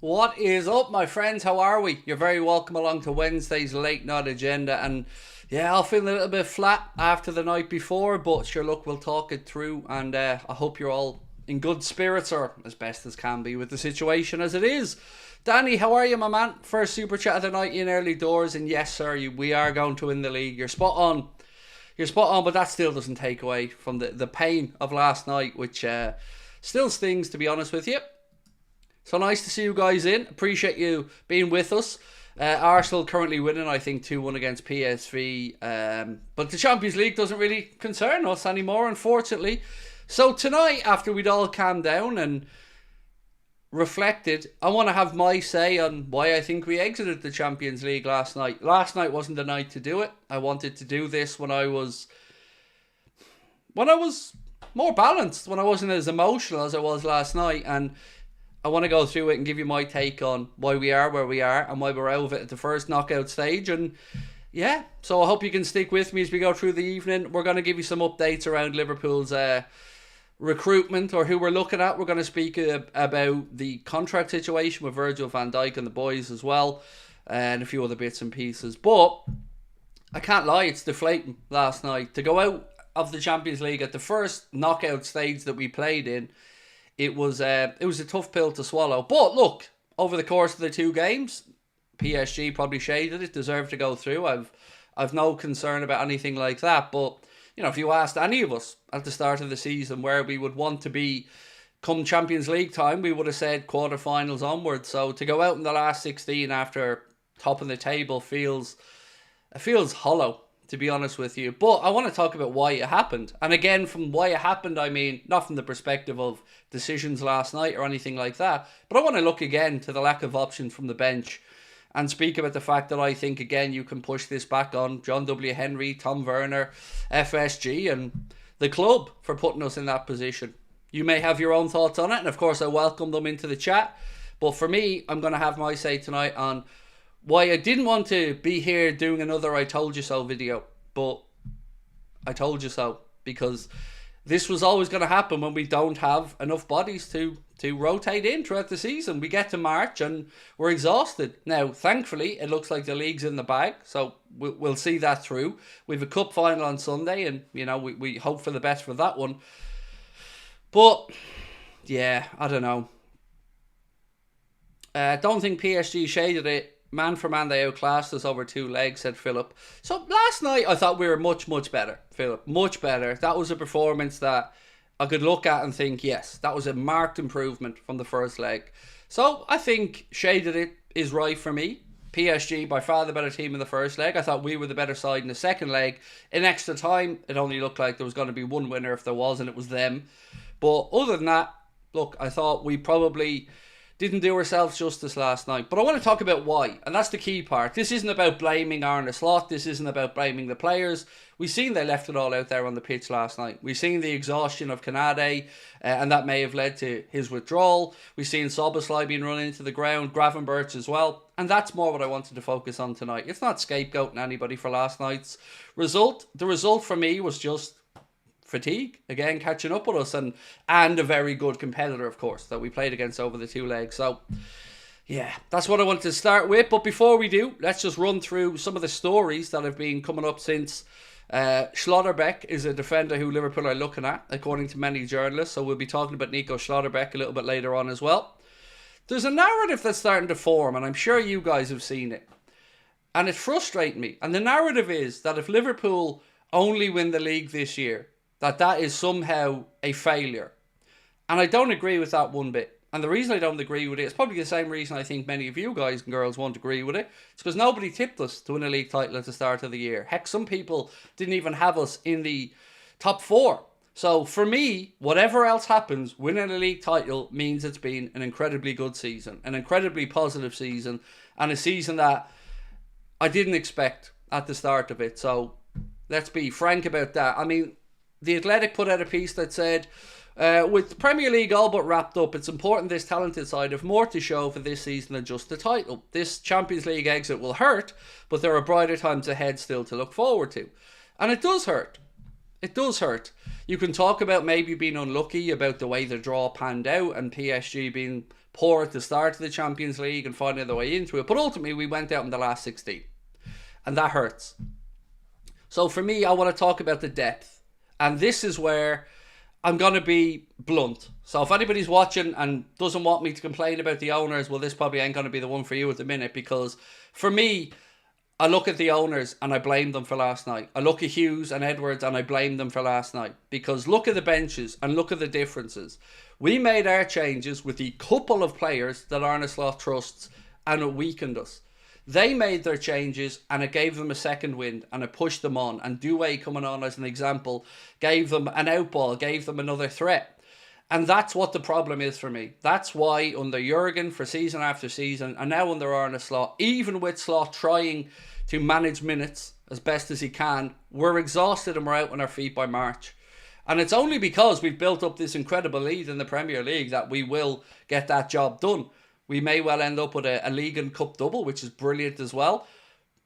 What is up, my friends? How are we? You're very welcome along to Wednesday's late night agenda. And yeah, I'll feel a little bit flat after the night before, but sure, look, we'll talk it through. And I hope you're all in good spirits, or as best as can be, with the situation as it is. Danny, how are you, my man? First super chat of the night in early doors. And yes, sir, we are going to win the league. You're spot on. You're spot on, but that still doesn't take away from the pain of last night, which still stings, to be honest with you. So nice to see you guys in. Appreciate you being with us. Arsenal currently winning, I think, 2-1 against PSV. But the Champions League doesn't really concern us anymore, unfortunately. So tonight, after we'd all calmed down and reflected, I want to have my say on why I think we exited the Champions League last night. Last night wasn't the night to do it. I wanted to do this when I was more balanced, when I wasn't as emotional as I was last night. And I want to go through it and give you my take on why we are where we are and why we're out of it at the first knockout stage. And yeah, so I hope you can stick with me as we go through the evening. We're going to give you some updates around Liverpool's recruitment, or who we're looking at. We're going to speak about the contract situation with Virgil van Dijk and the boys as well, and a few other bits and pieces. But I can't lie, it's deflating last night. To go out of the Champions League at the first knockout stage that we played in, it was a tough pill to swallow. But look, over the course of the two games, PSG probably shaded it, deserved to go through. I've no concern about anything like that. But you know, if you asked any of us at the start of the season where we would want to be come Champions League time, we would have said quarterfinals onwards. So to go out in the last 16 after top of the table feels hollow, to be honest with you. But I want to talk about why it happened. And again, from why it happened, I mean, not from the perspective of decisions last night or anything like that, but I want to look again to the lack of options from the bench and speak about the fact that I think, again, you can push this back on John W. Henry, Tom Werner, FSG, and the club for putting us in that position. You may have your own thoughts on it, and of course I welcome them into the chat. But for me, I'm going to have my say tonight on why I didn't want to be here doing another I told you so video, but I told you so, because this was always going to happen when we don't have enough bodies to rotate in throughout the season. We get to March and we're exhausted. Now, thankfully, it looks like the league's in the bag, so we'll see that through. We have a cup final on Sunday, and you know, we hope for the best for that one. But yeah, I don't know. I don't think PSG shaded it. Man for man, they outclassed us over two legs, said Philip. So last night, I thought we were much, much better, Philip. Much better. That was a performance that I could look at and think, yes, that was a marked improvement from the first leg. So I think shaded it is right for me. PSG, by far the better team in the first leg. I thought we were the better side in the second leg. In extra time, it only looked like there was going to be one winner if there was, and it was them. But other than that, look, I thought we probably didn't do ourselves justice last night. But I want to talk about why, and that's the key part. This isn't about blaming Arne Slot. This isn't about blaming the players. We've seen they left it all out there on the pitch last night. We've seen the exhaustion of Kanade, and that may have led to his withdrawal. We've seen Soboslai being run into the ground, Gravenberch as well. And that's more what I wanted to focus on tonight. It's not scapegoating anybody for last night's result. The result for me was just fatigue, again, catching up with us, and a very good competitor, of course, that we played against over the two legs. So yeah, that's what I wanted to start with. But before we do, let's just run through some of the stories that have been coming up since Schlotterbeck is a defender who Liverpool are looking at, according to many journalists. So we'll be talking about Nico Schlotterbeck a little bit later on as well. There's a narrative that's starting to form, and I'm sure you guys have seen it, and it's frustrating me. And the narrative is that if Liverpool only win the league this year, that is somehow a failure. And I don't agree with that one bit. And the reason I don't agree with it is probably the same reason I think many of you guys and girls won't agree with it. It's because nobody tipped us to win a league title at the start of the year. Heck, some people didn't even have us in the top four. So for me, whatever else happens, winning a league title means it's been an incredibly good season, an incredibly positive season, and a season that I didn't expect at the start of it. So let's be frank about that. I mean, The Athletic put out a piece that said, with the Premier League all but wrapped up, it's important this talented side have more to show for this season than just the title. This Champions League exit will hurt, but there are brighter times ahead still to look forward to. And it does hurt. It does hurt. You can talk about maybe being unlucky about the way the draw panned out and PSG being poor at the start of the Champions League and finding their way into it. But ultimately, we went out in the last 16. And that hurts. So for me, I want to talk about the depth. And this is where I'm going to be blunt. So if anybody's watching and doesn't want me to complain about the owners, well, this probably ain't going to be the one for you at the minute. Because for me, I look at the owners and I blame them for last night. I look at Hughes and Edwards and I blame them for last night. Because look at the benches and look at the differences. We made our changes with the couple of players that Arne Slot trusts, and it weakened us. They made their changes and it gave them a second wind and it pushed them on. And Doué coming on as an example gave them an outball, gave them another threat. And that's what the problem is for me. That's why under Jurgen for season after season, and now under Arne Slot, even with Slot trying to manage minutes as best as he can, we're exhausted and we're out on our feet by March. And it's only because we've built up this incredible lead in the Premier League that we will get that job done. We may well end up with a league and cup double, which is brilliant as well.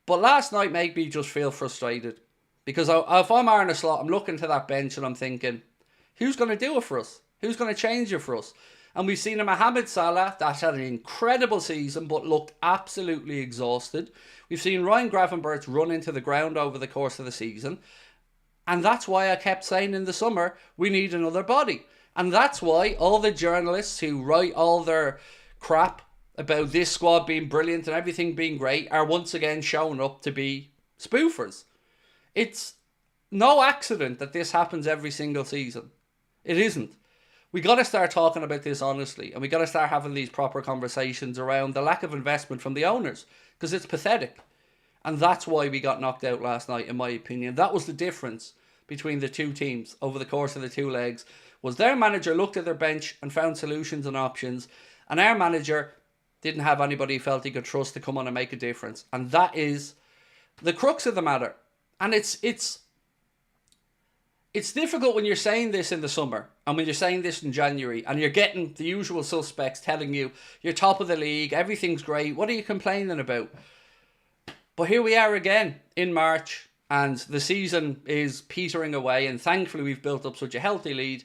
But last night made me just feel frustrated. Because if I'm Arne Slot, I'm looking to that bench and I'm thinking, who's going to do it for us? Who's going to change it for us? And we've seen a Mohamed Salah that had an incredible season but looked absolutely exhausted. We've seen Ryan Gravenberch run into the ground over the course of the season. And that's why I kept saying in the summer, we need another body. And that's why all the journalists who write all their crap about this squad being brilliant and everything being great are once again showing up to be spoofers. It's no accident that this happens every single season. It isn't. We got to start talking about this honestly, and we got to start having these proper conversations around the lack of investment from the owners, because it's pathetic. And that's why we got knocked out last night, in my opinion. That was the difference between the two teams over the course of the two legs, was their manager looked at their bench and found solutions and options, and our manager didn't have anybody he felt he could trust to come on and make a difference. And that is the crux of the matter. And it's difficult when you're saying this in the summer and when you're saying this in January and you're getting the usual suspects telling you you're top of the league, everything's great, what are you complaining about? But here we are again in March and the season is petering away, and thankfully we've built up such a healthy lead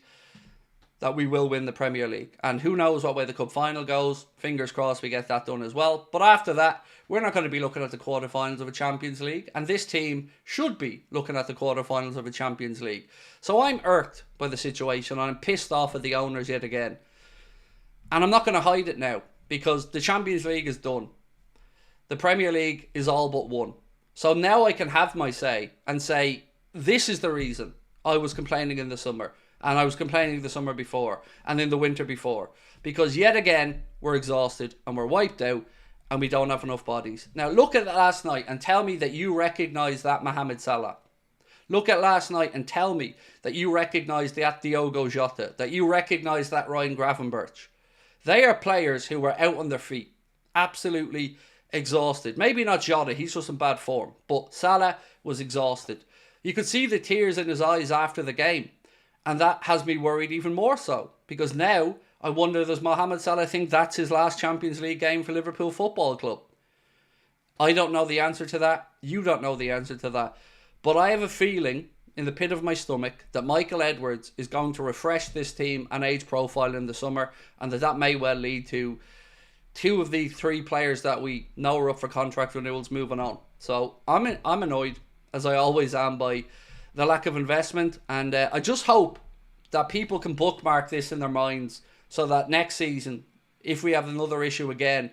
that we will win the Premier League. And who knows what way the cup final goes. Fingers crossed we get that done as well. But after that, we're not going to be looking at the quarterfinals of a Champions League. And this team should be looking at the quarterfinals of a Champions League. So I'm irked by the situation. I'm pissed off at the owners yet again. And I'm not going to hide it now, because the Champions League is done. The Premier League is all but won. So now I can have my say and say, this is the reason I was complaining in the summer. And I was complaining the summer before and in the winter before. Because yet again, we're exhausted and we're wiped out and we don't have enough bodies. Now look at last night and tell me that you recognise that Mohamed Salah. Look at last night and tell me that you recognise that Diogo Jota, that you recognise that Ryan Gravenberch. They are players who were out on their feet, absolutely exhausted. Maybe not Jota, he's just in bad form. But Salah was exhausted. You could see the tears in his eyes after the game. And that has me worried even more so. Because now, I wonder, does Mohamed Salah think that's his last Champions League game for Liverpool Football Club? I don't know the answer to that. You don't know the answer to that. But I have a feeling, in the pit of my stomach, that Michael Edwards is going to refresh this team and age profile in the summer. And that may well lead to two of the three players that we know are up for contract renewals moving on. So I'm annoyed, as I always am, by the lack of investment, and I just hope that people can bookmark this in their minds so that next season, if we have another issue again,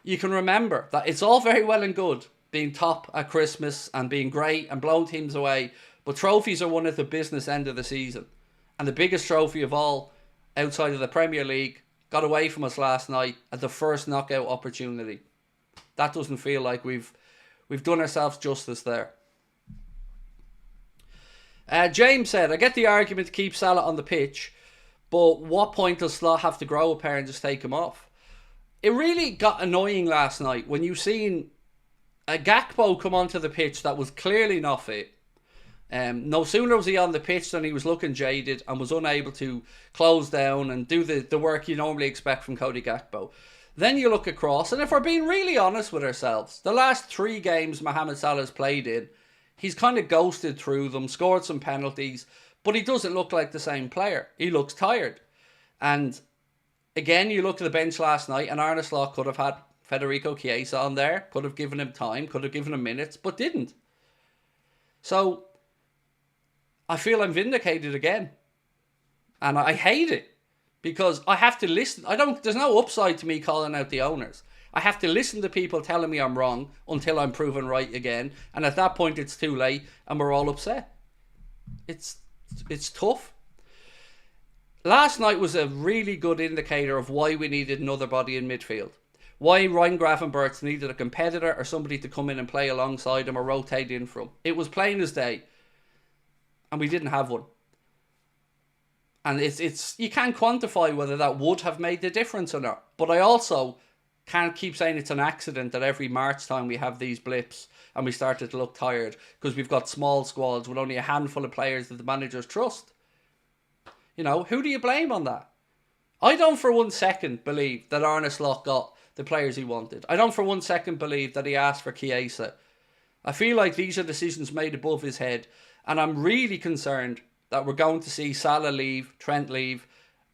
you can remember that it's all very well and good being top at Christmas and being great and blowing teams away, but trophies are won at the business end of the season. And the biggest trophy of all, outside of the Premier League, got away from us last night at the first knockout opportunity. That doesn't feel like we've done ourselves justice there. James said, I get the argument to keep Salah on the pitch, but what point does Slot have to grow a pair and just take him off? It really got annoying last night when you seen a Gakpo come onto the pitch that was clearly not fit. No sooner was he on the pitch than he was looking jaded and was unable to close down and do the work you normally expect from Cody Gakpo. Then you look across, and if we're being really honest with ourselves, the last 3 games Mohamed Salah's played in, he's kind of ghosted through them, scored some penalties, but he doesn't look like the same player. He looks tired. And Again, you look at the bench last night, and Arne Slot could have had Federico Chiesa on there, could have given him time, could have given him minutes, but didn't. So, I feel I'm vindicated again. And I hate it. Because I have to listen. There's no upside to me calling out the owners. I have to listen to people telling me I'm wrong until I'm proven right again. And at that point, it's too late and we're all upset. It's tough. Last night was a really good indicator of why we needed another body in midfield. Why Ryan Gravenberch needed a competitor or somebody to come in and play alongside him or rotate in from. It was plain as day. And we didn't have one. And it's you can't quantify whether that would have made the difference or not. But I also can't keep saying it's an accident that every March time we have these blips and we started to look tired because we've got small squads with only a handful of players that the managers trust. You know, who do you blame on that? I don't for 1 second believe that Arne Slot got the players he wanted. I don't for 1 second believe that he asked for Chiesa. I feel like these are decisions made above his head. And I'm really concerned that we're going to see Salah leave, Trent leave.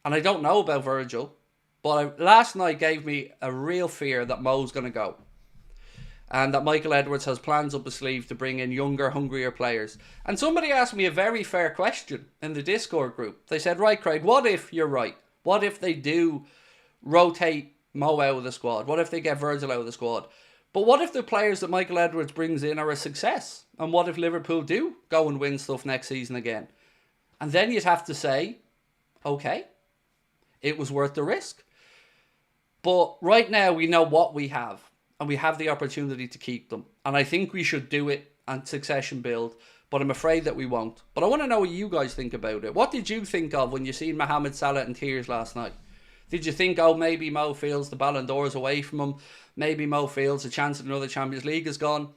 And I don't know about Virgil. But last night gave me a real fear that Mo's going to go. And that Michael Edwards has plans up his sleeve to bring in younger, hungrier players. And somebody asked me a very fair question in the Discord group. They said, right, Craig, what if you're right? What if they do rotate Mo out of the squad? What if they get Virgil out of the squad? But what if the players that Michael Edwards brings in are a success? And what if Liverpool do go and win stuff next season again? And then you'd have to say, okay, it was worth the risk. But right now we know what we have. And we have the opportunity to keep them. And I think we should do it and succession build. But I'm afraid that we won't. But I want to know what you guys think about it. What did you think of when you seen Mohamed Salah in tears last night? Did you think, oh, maybe Mo feels the Balon d'Or's away from him? Maybe Mo feels a chance at another Champions League is gone?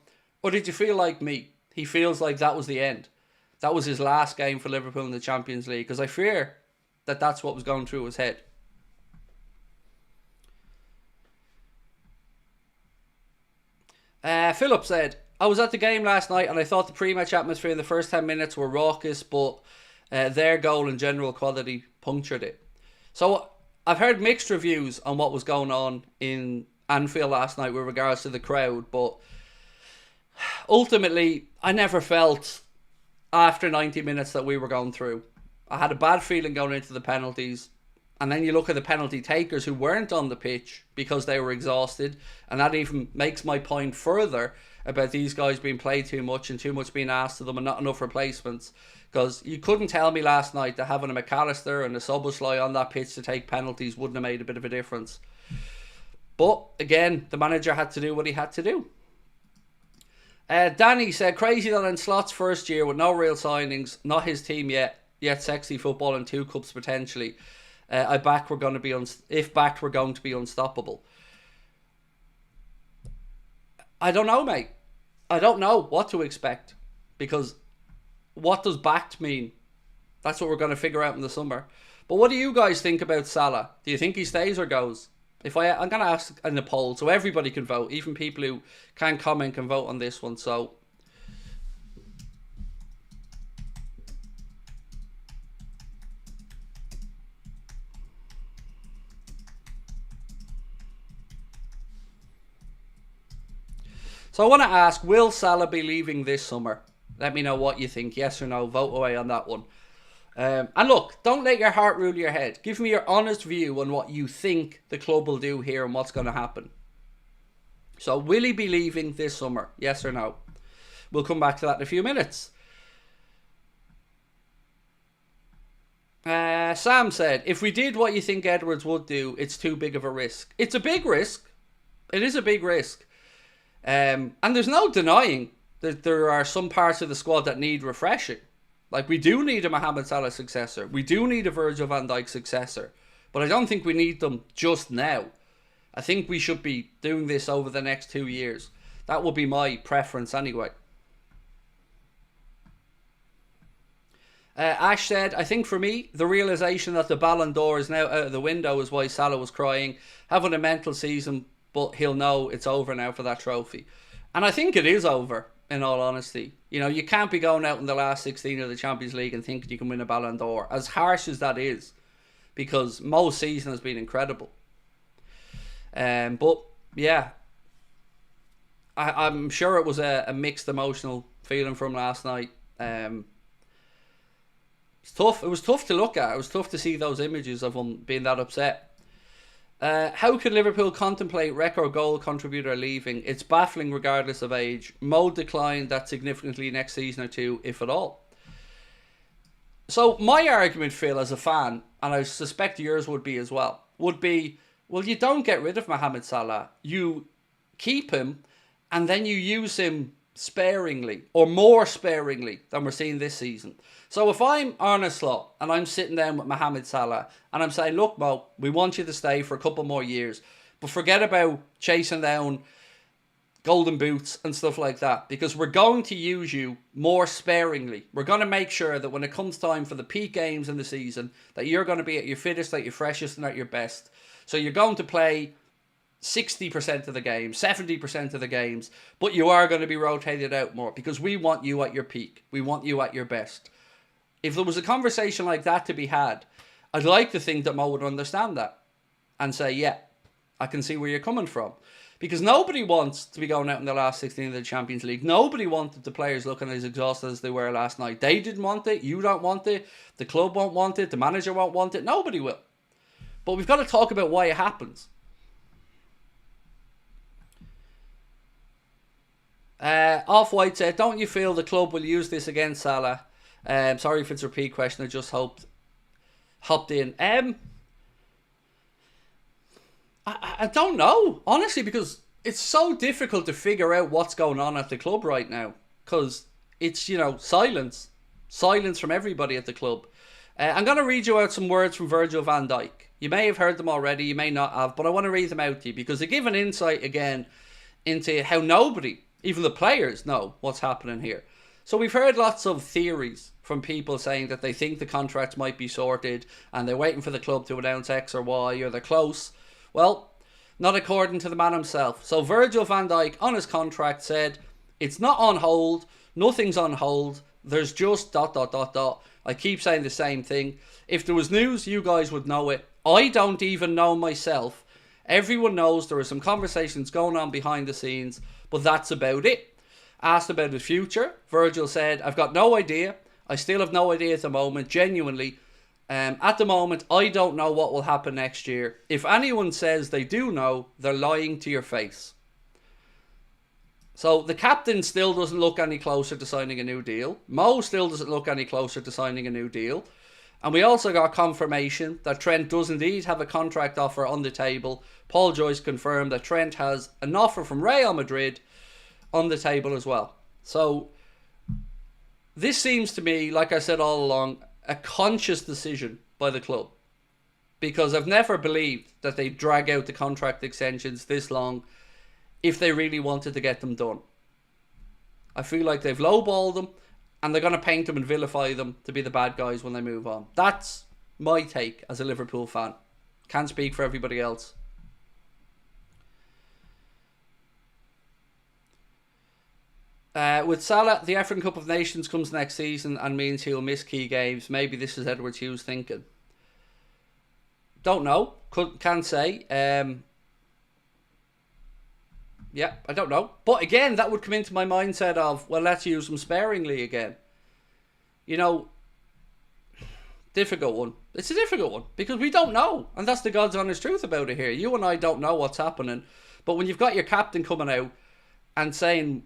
Or did you feel like me? He feels like that was the end. That was his last game for Liverpool in the Champions League. Because I fear that that's what was going through his head. Philip said, I was at the game last night and I thought the pre-match atmosphere in the first 10 minutes were raucous, but their goal and general quality punctured it. So I've heard mixed reviews on what was going on in Anfield last night with regards to the crowd, but ultimately I never felt after 90 minutes that we were going through. I had a bad feeling going into the penalties. And then you look at the penalty takers who weren't on the pitch because they were exhausted. And that even makes my point further about these guys being played too much and too much being asked of them and not enough replacements. Because you couldn't tell me last night that having a McAllister and a Szoboszlai on that pitch to take penalties wouldn't have made a bit of a difference. But again, the manager had to do what he had to do. Danny said, crazy that in Slot's first year with no real signings, not his team yet sexy football and 2 cups potentially. If backed, we're going to be unstoppable. I don't know, mate. I don't know what to expect. Because what does backed mean? That's what we're going to figure out in the summer. But what do you guys think about Salah? Do you think he stays or goes? I'm going to ask in the poll so everybody can vote. Even people who can't comment can vote on this one. So I want to ask, will Salah be leaving this summer? Let me know what you think. Yes or no. Vote away on that one. And look, don't let your heart rule your head. Give me your honest view on what you think the club will do here and what's going to happen. So, will he be leaving this summer? Yes or no? We'll come back to that in a few minutes. Sam said, if we did what you think Edwards would do, it's too big of a risk. It's a big risk. It is a big risk. And there's no denying that there are some parts of the squad that need refreshing. Like, we do need a Mohamed Salah successor. We do need a Virgil van Dijk successor. But I don't think we need them just now. I think we should be doing this over the next 2 years. That would be my preference anyway. Ash said, I think for me, the realisation that the Balon d'Or is now out of the window is why Salah was crying. Having a mental season, but he'll know it's over now for that trophy. And I think it is over, in all honesty. You know, you can't be going out in the last 16 of the Champions League and thinking you can win a Balon d'Or. As harsh as that is. because most season has been incredible. But yeah, I'm sure it was a mixed emotional feeling from last night. It's tough. It was tough to look at. It was tough to see those images of him being that upset. How could Liverpool contemplate record goal contributor leaving? It's baffling regardless of age. Mo decline that significantly next season or two, if at all. So my argument, Phil, as a fan, and I suspect yours would be as well, would be, well, you don't get rid of Mohamed Salah. You keep him and then you use him sparingly, or more sparingly than we're seeing this season. So if I'm Arne Slot and I'm sitting down with Mohamed Salah and I'm saying, look, Mo, we want you to stay for a couple more years, but forget about chasing down golden boots and stuff like that, because we're going to use you more sparingly. We're going to make sure that when it comes time for the peak games in the season, that you're going to be at your fittest, at your freshest, and at your best. So you're going to play 60% of the games, 70% of the games, but you are going to be rotated out more because we want you at your peak. We want you at your best. If there was a conversation like that to be had, I'd like to think that Mo would understand that and say, yeah, I can see where you're coming from. Because nobody wants to be going out in the last 16 of the Champions League. Nobody wanted the players looking as exhausted as they were last night. They didn't want it. You don't want it. The club won't want it. The manager won't want it. Nobody will. But we've got to talk about why it happens. Off-White said, don't you feel the club will use this against Salah? Sorry if it's a repeat question. I just hopped in. I don't know, honestly, because it's so difficult to figure out what's going on at the club right now. Because it's, silence. Silence from everybody at the club. I'm going to read you out some words from Virgil van Dijk. You may have heard them already, you may not have, but I want to read them out to you because they give an insight again into how nobody, even the players, know what's happening here. So we've heard lots of theories from people saying that they think the contracts might be sorted and they're waiting for the club to announce X or Y or they're close. Well, not according to the man himself. So Virgil van Dijk on his contract said, it's not on hold, nothing's on hold, there's just ... I keep saying the same thing. If there was news, you guys would know it. I don't even know myself. Everyone knows there are some conversations going on behind the scenes, but that's about it. Asked about his future, Virgil said, I've got no idea. I still have no idea at the moment, genuinely. At the moment, I don't know what will happen next year. If anyone says they do know, they're lying to your face. So the captain still doesn't look any closer to signing a new deal. Mo still doesn't look any closer to signing a new deal. And we also got confirmation that Trent does indeed have a contract offer on the table. Paul Joyce confirmed that Trent has an offer from Real Madrid on the table as well. So this seems to me, like I said all along, a conscious decision by the club. Because I've never believed that they drag out the contract extensions this long if they really wanted to get them done. I feel like they've lowballed them and they're going to paint them and vilify them to be the bad guys when they move on. That's my take as a Liverpool fan. Can't speak for everybody else. With Salah, the African Cup of Nations comes next season and means he'll miss key games. Maybe this is Edward Hughes thinking. Don't know. Can't say. Yeah, I don't know. But again, that would come into my mindset of, well, let's use them sparingly again. Difficult one. It's a difficult one because we don't know. And that's the God's honest truth about it here. You and I don't know what's happening. But when you've got your captain coming out and saying,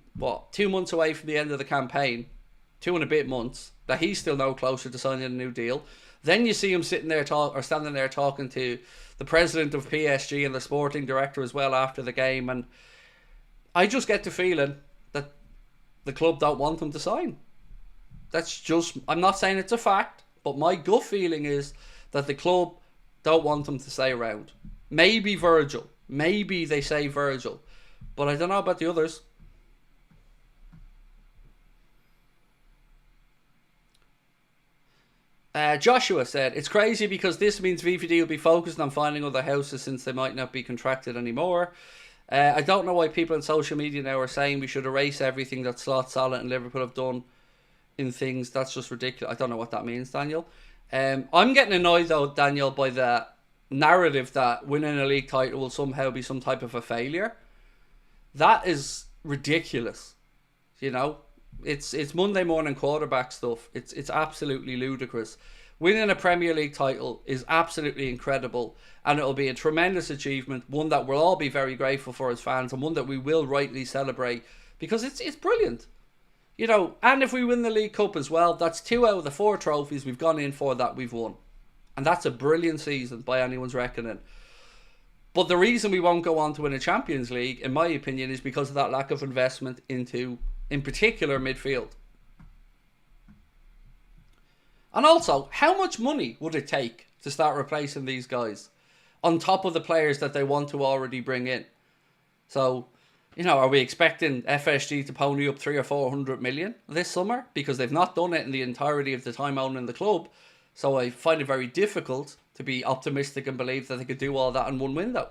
2 months away from the end of the campaign, 2 and a bit months, that he's still no closer to signing a new deal. Then you see him standing there talking to the president of PSG and the sporting director as well after the game. And I just get the feeling that the club don't want him to sign. That's just, I'm not saying it's a fact, but my gut feeling is that the club don't want him to stay around. Maybe Virgil. Maybe they say Virgil. But I don't know about the others. Joshua said, it's crazy because this means VVD will be focused on finding other houses since they might not be contracted anymore. I don't know why people on social media now are saying we should erase everything that Slot, Salah and Liverpool have done in things. That's just ridiculous. I don't know what that means, Daniel. I'm getting annoyed though, Daniel, by the narrative that winning a league title will somehow be some type of a failure. That is ridiculous. You know, it's Monday morning quarterback stuff. It's absolutely ludicrous. Winning a Premier League title is absolutely incredible, and it'll be a tremendous achievement, one that we'll all be very grateful for as fans, and one that we will rightly celebrate because it's brilliant. You know, and if we win the League Cup as well, that's 2 out of the 4 trophies we've gone in for that we've won. And that's a brilliant season by anyone's reckoning. But the reason we won't go on to win a Champions League, in my opinion, is because of that lack of investment into, in particular, midfield. And also, how much money would it take to start replacing these guys on top of the players that they want to already bring in? So, you know, are we expecting FSG to pony up 300 or 400 million this summer? Because they've not done it in the entirety of the time owning the club. So I find it very difficult to be optimistic and believe that they could do all that in one window.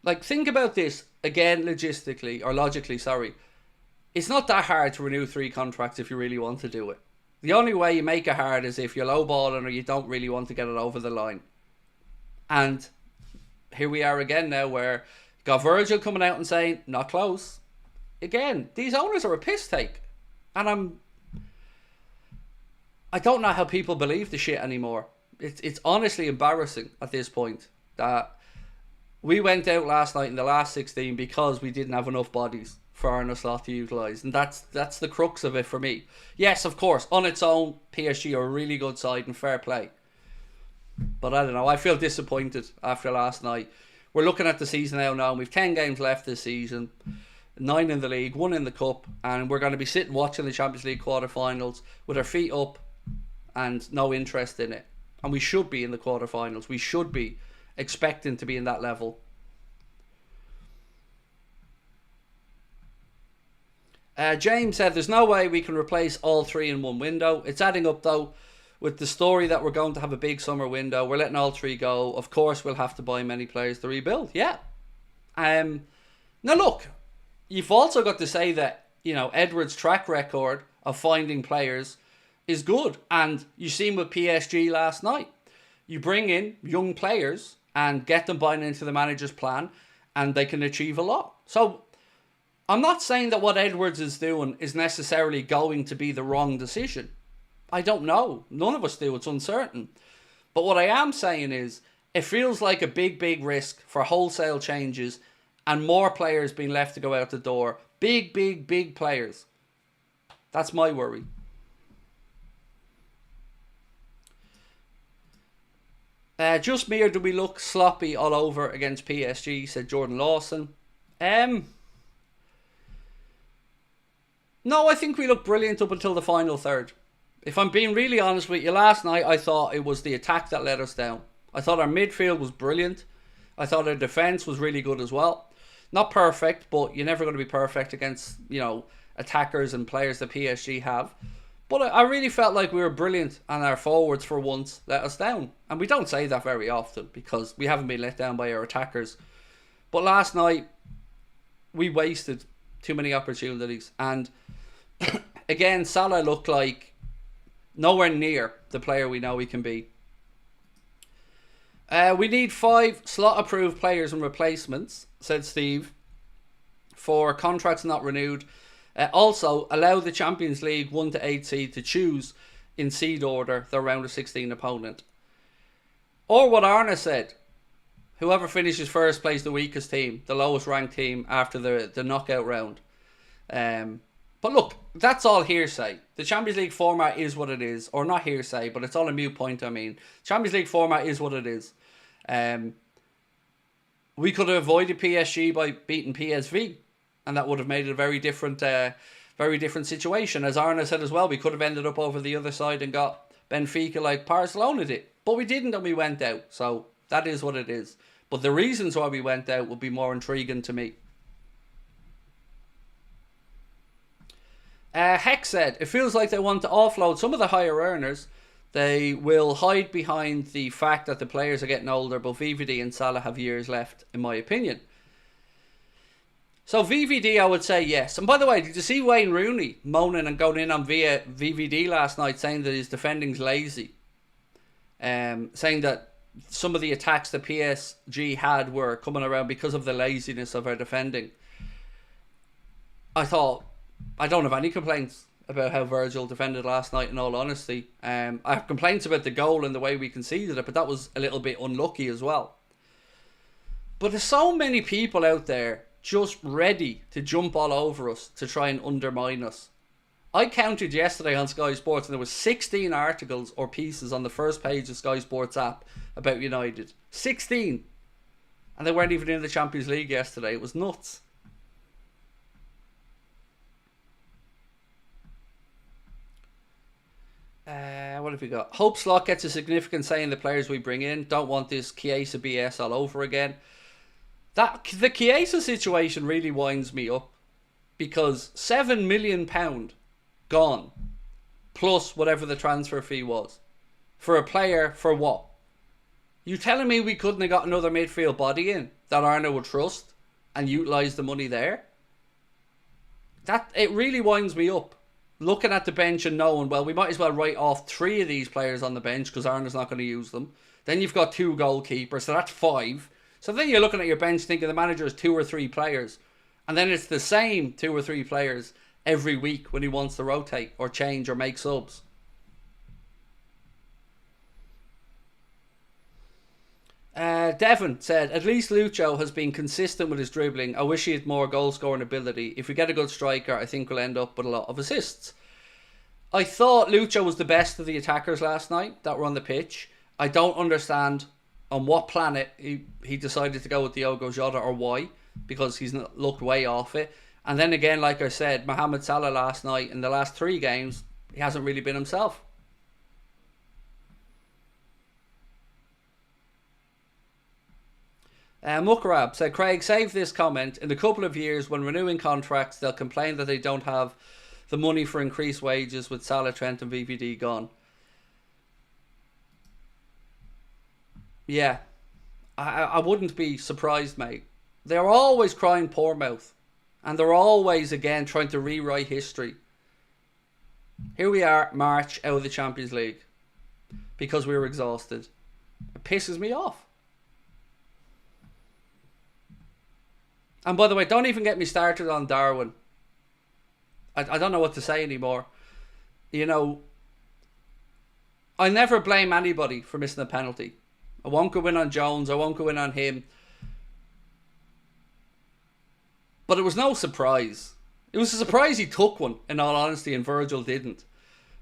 Like, think about this again logically, sorry. It's not that hard to renew 3 contracts if you really want to do it. The only way you make it hard is if you're lowballing or you don't really want to get it over the line. And here we are again now where you got Virgil coming out and saying, not close. Again, these owners are a piss take. And I don't know how people believe the shit anymore. It's honestly embarrassing at this point that we went out last night in the last 16 because we didn't have enough bodies for Arne Slot to utilise. And that's the crux of it for me. Yes, of course, on its own, PSG are a really good side and fair play. But I don't know, I feel disappointed after last night. We're looking at the season now and we've 10 games left this season. 9 in the league, 1 in the cup, and we're going to be sitting watching the Champions League quarterfinals with our feet up and no interest in it. And we should be in the quarterfinals. We should be expecting to be in that level. James said there's no way we can replace all 3 in one window. It's adding up though with the story that we're going to have a big summer window. We're letting all 3 go. Of course we'll have to buy many players to rebuild. Yeah. Now look, you've also got to say that, you know, Edwards' track record of finding players is good. And you seen with PSG last night. You bring in young players and get them buying into the manager's plan and they can achieve a lot. So I'm not saying that what Edwards is doing is necessarily going to be the wrong decision. I don't know. None of us do. It's uncertain. But what I am saying is it feels like a big risk for wholesale changes and more players being left to go out the door. Big players. That's my worry. Just me, or do we look sloppy all over against PSG, said Jordan Lawson. No, I think we looked brilliant up until the final third. If I'm being really honest with you, last night I thought it was the attack that let us down. I thought our midfield was brilliant. I thought our defence was really good as well. Not perfect, but you're never going to be perfect against, you know, attackers and players that PSG have. But I really felt like we were brilliant and our forwards for once let us down. And we don't say that very often because we haven't been let down by our attackers. But last night we wasted too many opportunities. And again, Salah looked like nowhere near the player we know he can be. We need 5 slot-approved players and replacements, said Steve, for contracts not renewed. Also, allow the Champions League 1 to 8 seed to choose in seed order their round of 16 opponent. Or what Arne said, whoever finishes first plays the weakest team, the lowest ranked team after the knockout round. But look, that's all hearsay. The Champions League format is what it is. Or not hearsay, but it's all a moot point, I mean. Champions League format is what it is. We could have avoided PSG by beating PSV. And that would have made it a very different situation. As Arne said as well, we could have ended up over the other side and got Benfica like Barcelona did. But we didn't, and we went out. So that is what it is. But the reasons why we went out would be more intriguing to me. Hex said, it feels like they want to offload some of the higher earners. They will hide behind the fact that the players are getting older, but VVD and Salah have years left, in my opinion. So VVD, I would say yes. And by the way, did you see Wayne Rooney moaning and going in on via VVD last night, saying that his defending's lazy? Saying that some of the attacks the PSG had were coming around because of the laziness of our defending. I thought, I don't have any complaints about how Virgil defended last night, in all honesty. I have complaints about the goal and the way we conceded it, but that was a little bit unlucky as well. But there's so many people out there just ready to jump all over us to try and undermine us. I counted yesterday on Sky Sports and there was 16 articles or pieces on the first page of Sky Sports app about United. 16! And they weren't even in the Champions League yesterday. It was nuts. What have we got? Hope Slot gets a significant say in the players we bring in. Don't want this Chiesa BS all over again. The Chiesa situation really winds me up. Because £7 million gone. Plus whatever the transfer fee was. For a player for what? You telling me we couldn't have got another midfield body in that Arno would trust and utilise the money there? It really winds me up. Looking at the bench and knowing, well, we might as well write off 3 of these players on the bench because Arno's not going to use them. Then you've got 2 goalkeepers, so that's 5. So then you're looking at your bench thinking the manager has 2 or 3 players. And then it's the same 2 or 3 players every week when he wants to rotate or change or make subs. Devon said, at least Lucho has been consistent with his dribbling. I wish he had more goal scoring ability. If we get a good striker, I think we'll end up with a lot of assists. I thought Lucho was the best of the attackers last night that were on the pitch. I don't understand on what planet he decided to go with Diogo Jota or why, because he's looked way off it. And then again, like I said, Mohamed Salah last night, in the last 3 games, he hasn't really been himself. Mukarab said, Craig, save this comment. In a couple of years, when renewing contracts, they'll complain that they don't have the money for increased wages with Salah, Trent and VVD gone. Yeah, I wouldn't be surprised, mate. They're always crying poor mouth. And they're always, again, trying to rewrite history. Here we are, March, out of the Champions League. Because we were exhausted. It pisses me off. And by the way, don't even get me started on Darwin. I don't know what to say anymore. You know, I never blame anybody for missing a penalty. I won't go in on Jones. I won't go in on him. But it was no surprise. It was a surprise he took one, in all honesty, and Virgil didn't.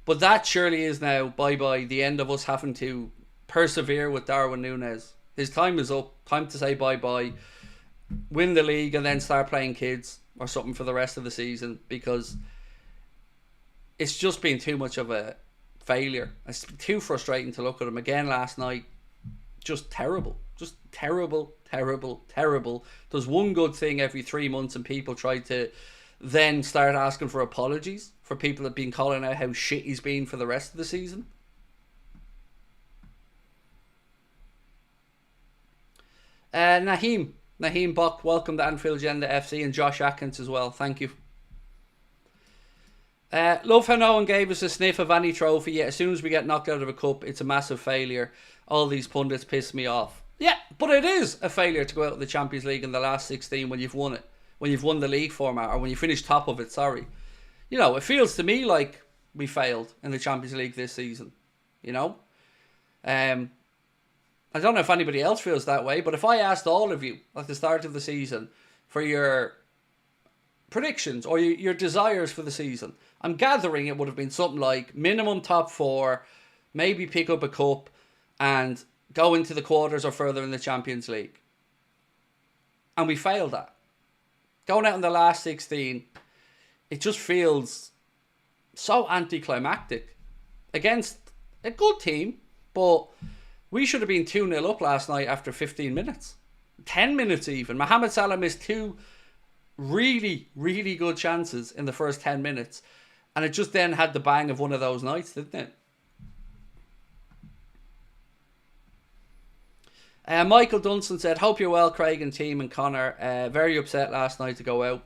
But that surely is now, bye-bye, the end of us having to persevere with Darwin Nunez. His time is up. Time to say bye-bye. Win the league and then start playing kids or something for the rest of the season, because it's just been too much of a failure. It's too frustrating to look at him again last night. Just terrible. Just terrible, terrible, terrible. There's one good thing every 3 months and people try to then start asking for apologies for people that have been calling out how shit he's been for the rest of the season. Naheem Buck, welcome to Anfield Agenda FC, and Josh Atkins as well. Thank you. Love how no one gave us a sniff of any trophy, yet as soon as we get knocked out of a cup, it's a massive failure. All these pundits piss me off. Yeah, but it is a failure to go out of the Champions League in the last 16 when you've won it. When you've won the league format, or when you finish top of it, sorry. You know, it feels to me like we failed in the Champions League this season. You know? I don't know if anybody else feels that way, but if I asked all of you at the start of the season for your predictions or your desires for the season, I'm gathering it would have been something like minimum top 4, maybe pick up a cup and go into the quarters or further in the Champions League. And we failed that. Going out in the last 16, it just feels so anticlimactic against a good team, but we should have been 2-0 up last night after 15 minutes. 10 minutes even. Mohamed Salah missed 2 really, really good chances in the first 10 minutes. And it just then had the bang of one of those nights, didn't it? Michael Dunstan said, hope you're well, Craig and team and Connor. Very upset last night to go out.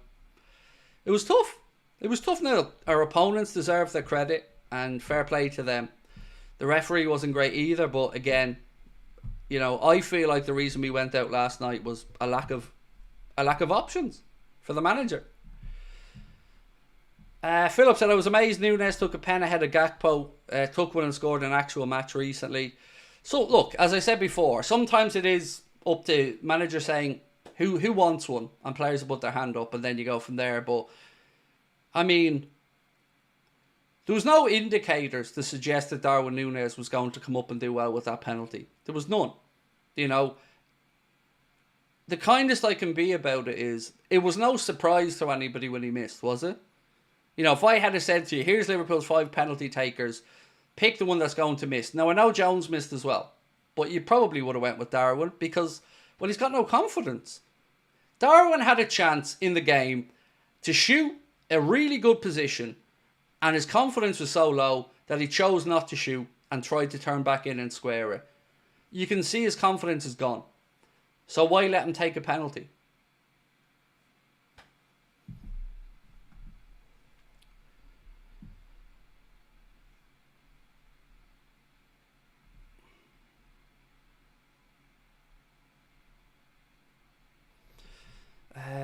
It was tough. It was tough now. Our opponents deserve their credit and fair play to them. The referee wasn't great either, but again, you know, I feel like the reason we went out last night was a lack of options for the manager. Philip said, I was amazed Nunez took a pen ahead of Gakpo, took one and scored an actual match recently. So look, as I said before, sometimes it is up to manager saying who wants one, and players will put their hand up, and then you go from there. But I mean, there was no indicators to suggest that Darwin Nunez was going to come up and do well with that penalty. There was none. You know, the kindest I can be about it is, it was no surprise to anybody when he missed, was it? You know, if I had said to you, here's Liverpool's 5 penalty takers, pick the one that's going to miss. Now, I know Jones missed as well, but you probably would have went with Darwin because, well, he's got no confidence. Darwin had a chance in the game to shoot a really good position, and his confidence was so low that he chose not to shoot and tried to turn back in and square it. You can see his confidence is gone. So why let him take a penalty?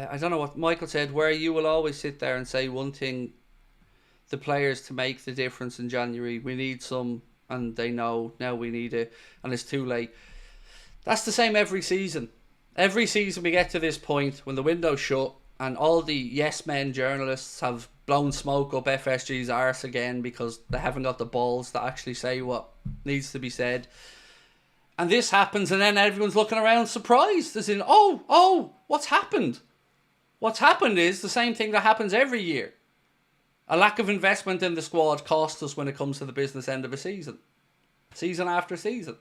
I don't know what Michael said, where you will always sit there and say one thing, the players to make the difference in January. We need some, and they know now we need it, and it's too late. That's the same every season. Every season we get to this point when the window's shut and all the yes men journalists have blown smoke up FSG's arse again because they haven't got the balls to actually say what needs to be said. And this happens, and then everyone's looking around surprised, as in, oh, what's happened? What's happened is the same thing that happens every year. A lack of investment in the squad costs us when it comes to the business end of a season. Season after season.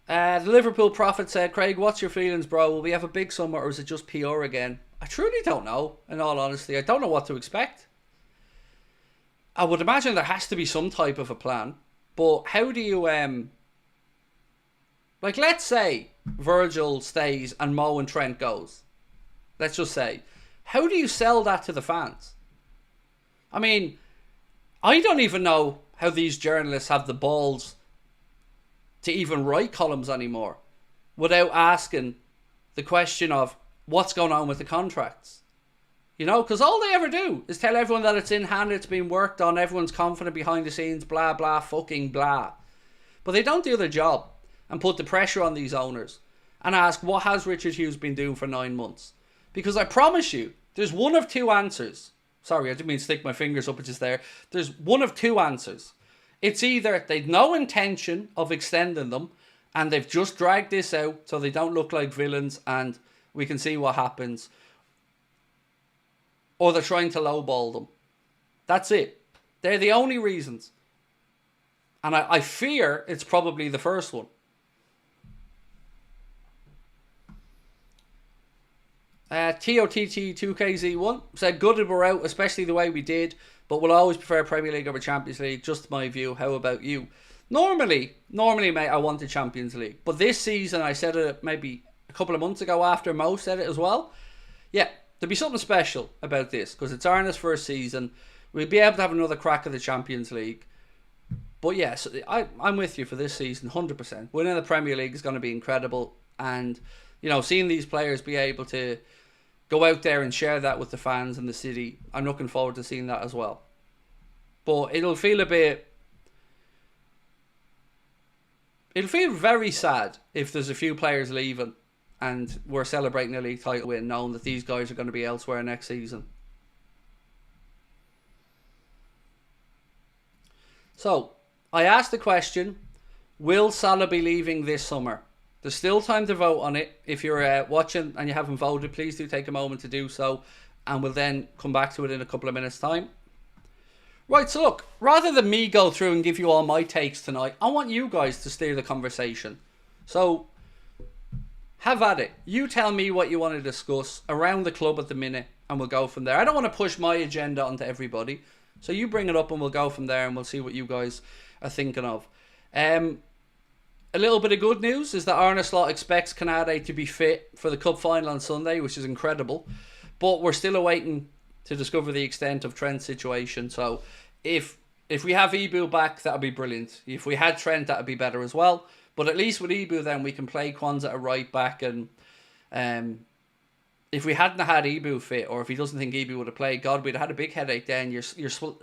The Liverpool Prophet said, Craig, what's your feelings, bro? Will we have a big summer, or is it just PR again? I truly don't know, in all honesty. I don't know what to expect. I would imagine there has to be some type of a plan. But how do you... like, let's say Virgil stays and Mo and Trent goes. Let's just say. How do you sell that to the fans? I mean, I don't even know how these journalists have the balls to even write columns anymore without asking the question of what's going on with the contracts. You know, because all they ever do is tell everyone that it's in hand, it's being worked on, everyone's confident behind the scenes, blah, blah, fucking blah. But they don't do their job and put the pressure on these owners and ask, what has Richard Hughes been doing for 9 months? Because I promise you, there's one of two answers. Sorry, I didn't mean to stick my fingers up just there. There's one of two answers. It's either they've no intention of extending them and they've just dragged this out so they don't look like villains and we can see what happens, or they're trying to lowball them. That's it. They're the only reasons. And I fear it's probably the first one. TOTT2KZ1 said, good we're out, especially the way we did, but we'll always prefer Premier League over Champions League. Just my view. How about you? Normally, mate, I want the Champions League. But this season, I said it maybe a couple of months ago after Mo said it as well. Yeah, there'd be something special about this because it's Arna's first season. We'll be able to have another crack at the Champions League. But yes, I'm with you for this season, 100%. Winning the Premier League is going to be incredible. And, you know, seeing these players be able to go out there and share that with the fans and the city, I'm looking forward to seeing that as well. But it'll feel very sad if there's a few players leaving and we're celebrating a league title win knowing that these guys are going to be elsewhere next season. So, I asked the question, will Salah be leaving this summer? There's still time to vote on it. If you're watching and you haven't voted, please do take a moment to do so. And we'll then come back to it in a couple of minutes' time. Right, so look, rather than me go through and give you all my takes tonight, I want you guys to steer the conversation. So, have at it. You tell me what you want to discuss around the club at the minute, and we'll go from there. I don't want to push my agenda onto everybody. So you bring it up and we'll go from there and we'll see what you guys are thinking of. A little bit of good news is that Arne Slot expects Canade to be fit for the cup final on Sunday, which is incredible. But we're still awaiting to discover the extent of Trent's situation. So if we have Ibu back, that would be brilliant. If we had Trent, that would be better as well. But at least with Ibu, then we can play Kwanzaa at right back. And if we hadn't had Ibu fit, or if he doesn't think Ibu would have played, God, we'd have had a big headache then. You're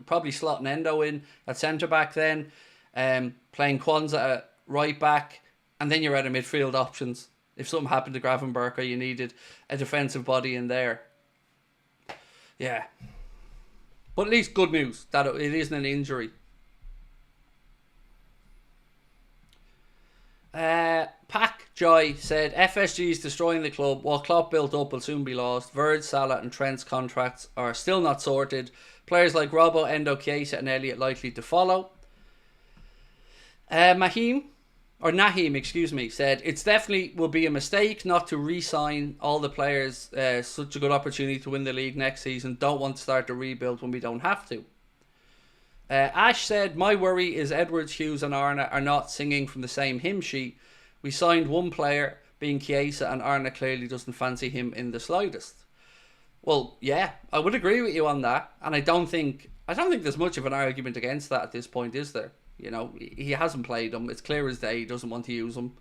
probably slotting Endo in at centre back then, playing Kwanzaa at right back, and then you're out of midfield options. If something happened to Gravenberch or you needed a defensive body in there. Yeah. But at least good news that it isn't an injury. Pac Joy said FSG's destroying the club. What Klopp built up will soon be lost. Virg, Salah and Trent's contracts are still not sorted. Players like Robbo, Endo, Chiesa and Elliott likely to follow. Nahim, said it's definitely will be a mistake not to re-sign all the players. Such a good opportunity to win the league next season. Don't want to start the rebuild when we don't have to. Ash said, my worry is Edwards, Hughes and Arne are not singing from the same hymn sheet. We signed one player, being Chiesa, and Arne clearly doesn't fancy him in the slightest. Well, yeah, I would agree with you on that, and I don't think there's much of an argument against that at this point, is there? You know, he hasn't played him. It's clear as day he doesn't want to use him.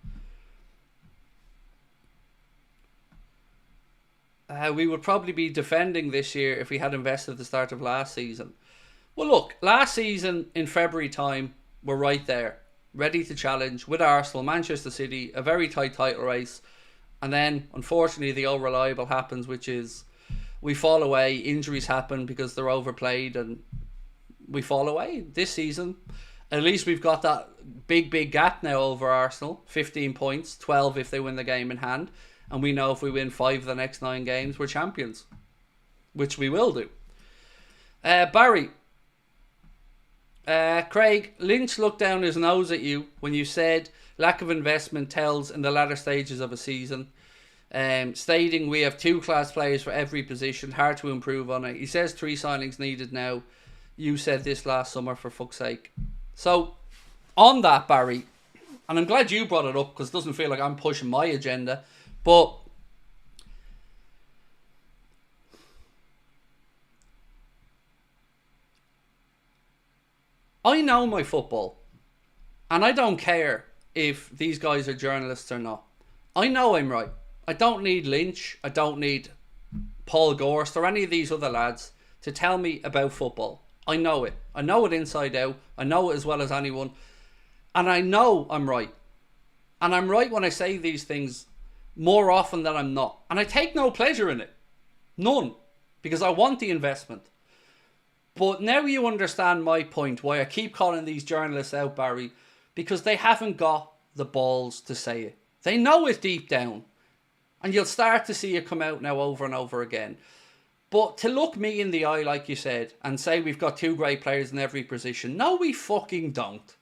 We would probably be defending this year if we had invested at the start of last season. Well, look, last season in February time, we're right there, ready to challenge with Arsenal, Manchester City, a very tight title race. And then, unfortunately, the unreliable happens, which is we fall away, injuries happen because they're overplayed, and we fall away. This season, at least we've got that big gap now over Arsenal, 15 points, 12 if they win the game in hand. And we know if we win 5 of the next 9 games, we're champions, which we will do. Barry. Craig, Lynch looked down his nose at you when you said lack of investment tells in the latter stages of a season, stating we have 2 class players for every position, hard to improve on it. He says 3 signings needed now. You said this last summer, for fuck's sake. So, on that, Barry, and I'm glad you brought it up because it doesn't feel like I'm pushing my agenda, but I know my football, and I don't care if these guys are journalists or not. I know I'm right. I don't need Lynch, I don't need Paul Gorst or any of these other lads to tell me about football. I know it. I know it inside out. I know it as well as anyone. And I know I'm right. And I'm right when I say these things more often than I'm not. And I take no pleasure in it. None. Because I want the investment. But now you understand my point, why I keep calling these journalists out, Barry, because they haven't got the balls to say it. They know it deep down. And you'll start to see it come out now over and over again. But to look me in the eye, like you said, and say we've got 2 great players in every position, no, we fucking don't.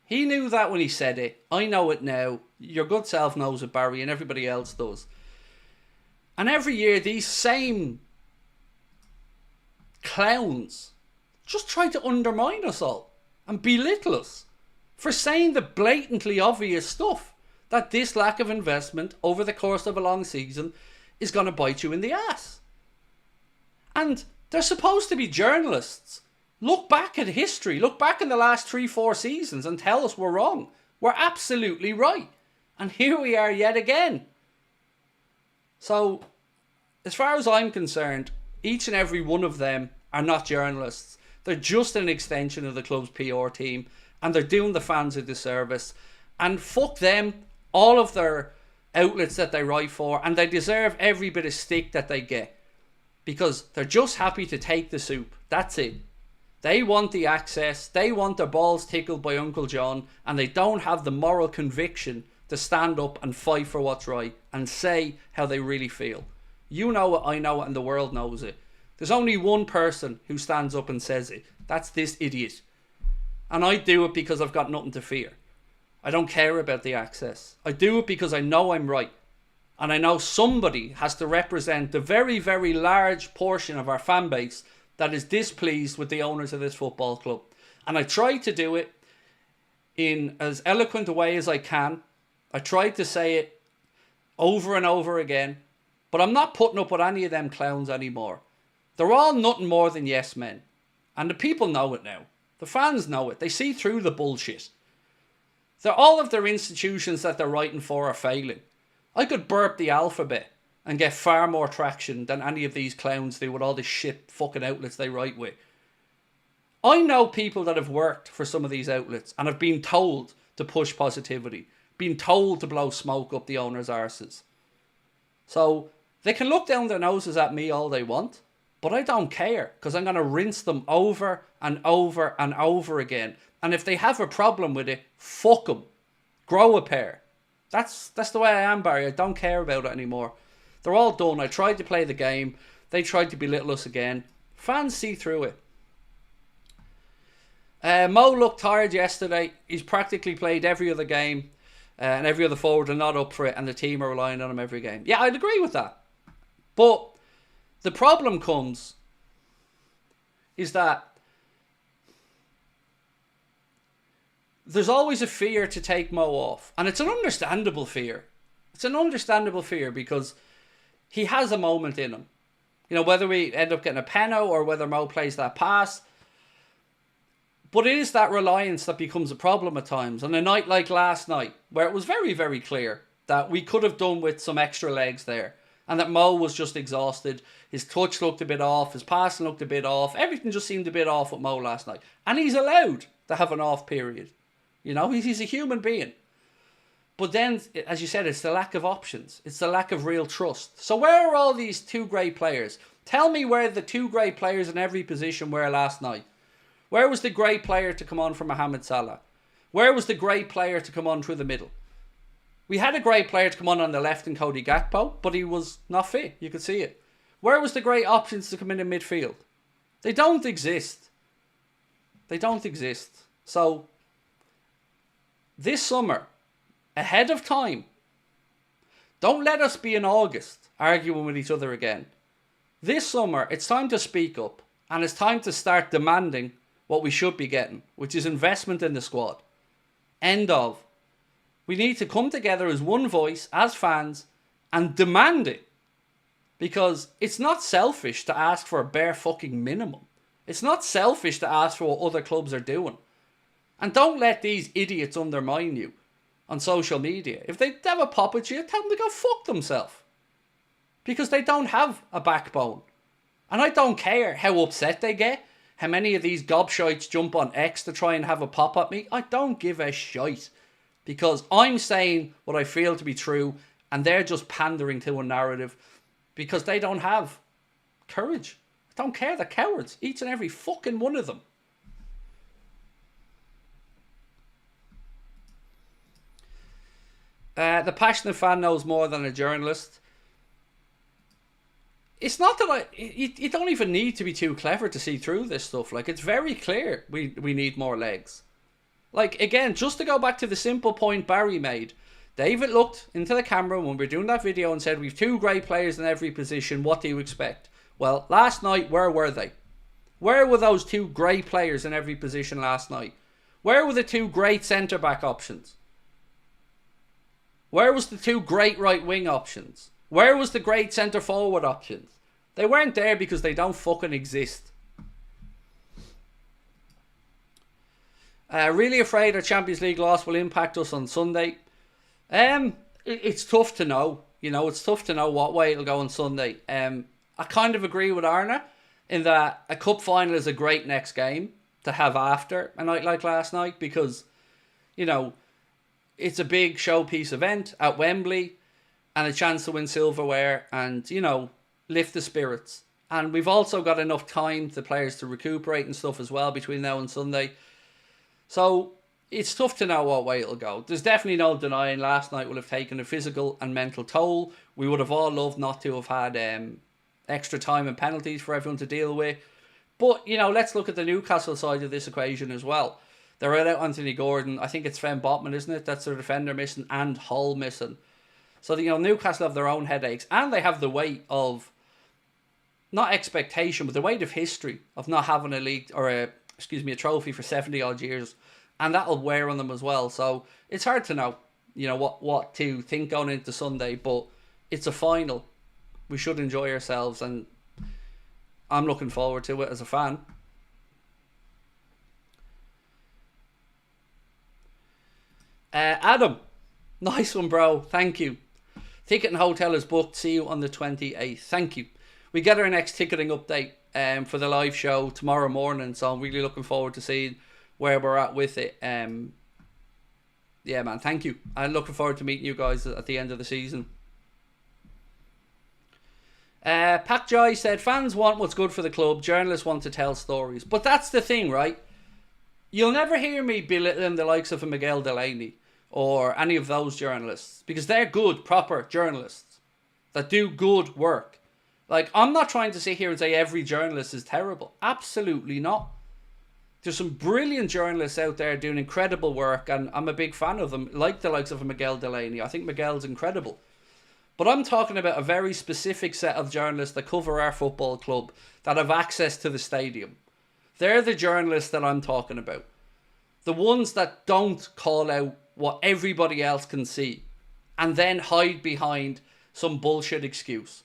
He knew that when he said it. I know it now. Your good self knows it, Barry, and everybody else does. And every year, these same clowns just try to undermine us all and belittle us for saying the blatantly obvious stuff, that this lack of investment over the course of a long season is going to bite you in the ass. And they're supposed to be journalists. Look back at history, look back in the last 3-4 seasons and tell us we're wrong. We're absolutely right. And here we are yet again. So, as far as I'm concerned, each and every one of them are not journalists. They're just an extension of the club's PR team, and they're doing the fans a disservice. And fuck them, all of their outlets that they write for, and they deserve every bit of stick that they get. Because they're just happy to take the soup. That's it. They want the access, they want their balls tickled by Uncle John, and they don't have the moral conviction to stand up and fight for what's right and say how they really feel. You know it, I know it, and the world knows it. There's only one person who stands up and says it. That's this idiot. And I do it because I've got nothing to fear. I don't care about the access. I do it because I know I'm right. And I know somebody has to represent the very, very large portion of our fan base that is displeased with the owners of this football club. And I tried to do it in as eloquent a way as I can. I tried to say it over and over again. But I'm not putting up with any of them clowns anymore. They're all nothing more than yes men. And the people know it now. The fans know it. They see through the bullshit. All of their institutions that they're writing for are failing. I could burp the alphabet and get far more traction than any of these clowns do with all the shit fucking outlets they write with. I know people that have worked for some of these outlets and have been told to push positivity, been told to blow smoke up the owners' arses. So they can look down their noses at me all they want, but I don't care, because I'm going to rinse them over and over and over again. And if they have a problem with it, fuck them. Grow a pair. That's the way I am, Barry. I don't care about it anymore. They're all done. I tried to play the game. They tried to belittle us again. Fans see through it. Mo looked tired yesterday. He's practically played every other game. And every other forward are not up for it. And the team are relying on him every game. Yeah, I'd agree with that. But the problem comes is that there's always a fear to take Mo off. And it's an understandable fear. It's an understandable fear because he has a moment in him. You know, whether we end up getting a penno or whether Mo plays that pass. But it is that reliance that becomes a problem at times. On a night like last night, where it was very, very clear that we could have done with some extra legs there. And that Mo was just exhausted. His touch looked a bit off. His passing looked a bit off. Everything just seemed a bit off with Mo last night. And he's allowed to have an off period. You know, he's a human being. But then, as you said, it's the lack of options. It's the lack of real trust. So where are all these two great players? Tell me where the two great players in every position were last night. Where was the great player to come on for Mohamed Salah? Where was the great player to come on through the middle? We had a great player to come on the left in Cody Gakpo, but he was not fit. You could see it. Where was the great options to come in midfield? They don't exist. They don't exist. So, this summer, ahead of time, don't let us be in August arguing with each other again. This summer, it's time to speak up, and it's time to start demanding what we should be getting, which is investment in the squad. End of. We need to come together as one voice, as fans, and demand it. Because it's not selfish to ask for a bare fucking minimum. It's not selfish to ask for what other clubs are doing. And don't let these idiots undermine you on social media. If they have a pop at you, tell them to go fuck themselves. Because they don't have a backbone. And I don't care how upset they get. How many of these gobshites jump on X to try and have a pop at me. I don't give a shite. Because I'm saying what I feel to be true. And they're just pandering to a narrative. Because they don't have courage. I don't care. They're cowards. Each and every fucking one of them. The passionate fan knows more than a journalist. It's not that you don't even need to be too clever to see through this stuff. Like, it's very clear we need more legs. Like, again, just to go back to the simple point Barry made. David looked into the camera when we were doing that video and said, we've two great players in every position. What do you expect? Well, last night, where were they? Where were those two great players in every position last night? Where were the two great centre-back options? Where was the two great right-wing options? Where was the great centre-forward options? They weren't there because they don't fucking exist. Really afraid our Champions League loss will impact us on Sunday. It's tough to know. You know, it's tough to know what way it'll go on Sunday. I kind of agree with Arna in that a cup final is a great next game to have after a night like last night because, you know, it's a big showpiece event at Wembley and a chance to win silverware and, you know, lift the spirits. And we've also got enough time for the players to recuperate and stuff as well between now and Sunday. So it's tough to know what way it'll go. There's definitely no denying last night will have taken a physical and mental toll. We would have all loved not to have had extra time and penalties for everyone to deal with. But, you know, let's look at the Newcastle side of this equation as well. They're without Anthony Gordon. I think it's Sven Botman, isn't it? That's their defender missing and Hull missing. So, you know, Newcastle have their own headaches. And they have the weight of not expectation, but the weight of history of not having a league or a trophy for 70 odd years, and that'll wear on them as well. So it's hard to know, what to think going into Sunday, but it's a final. We should enjoy ourselves, and I'm looking forward to it as a fan. Adam, nice one, bro. Thank you. Ticket and hotel is booked. See you on the 28th. Thank you. We get our next ticketing update for the live show tomorrow morning, so I'm really looking forward to seeing where we're at with it. Yeah, man, thank you. I'm looking forward to meeting you guys at the end of the season. Pat Joy said, fans want what's good for the club, journalists want to tell stories. But that's the thing, right? You'll never hear me belittling the likes of a Miguel Delaney or any of those journalists, because they're good, proper journalists that do good work. Like, I'm not trying to sit here and say every journalist is terrible. Absolutely not. There's some brilliant journalists out there doing incredible work, and I'm a big fan of them, like the likes of a Miguel Delaney. I think Miguel's incredible. But I'm talking about a very specific set of journalists that cover our football club, that have access to the stadium. They're the journalists that I'm talking about. The ones that don't call out what everybody else can see and then hide behind some bullshit excuse,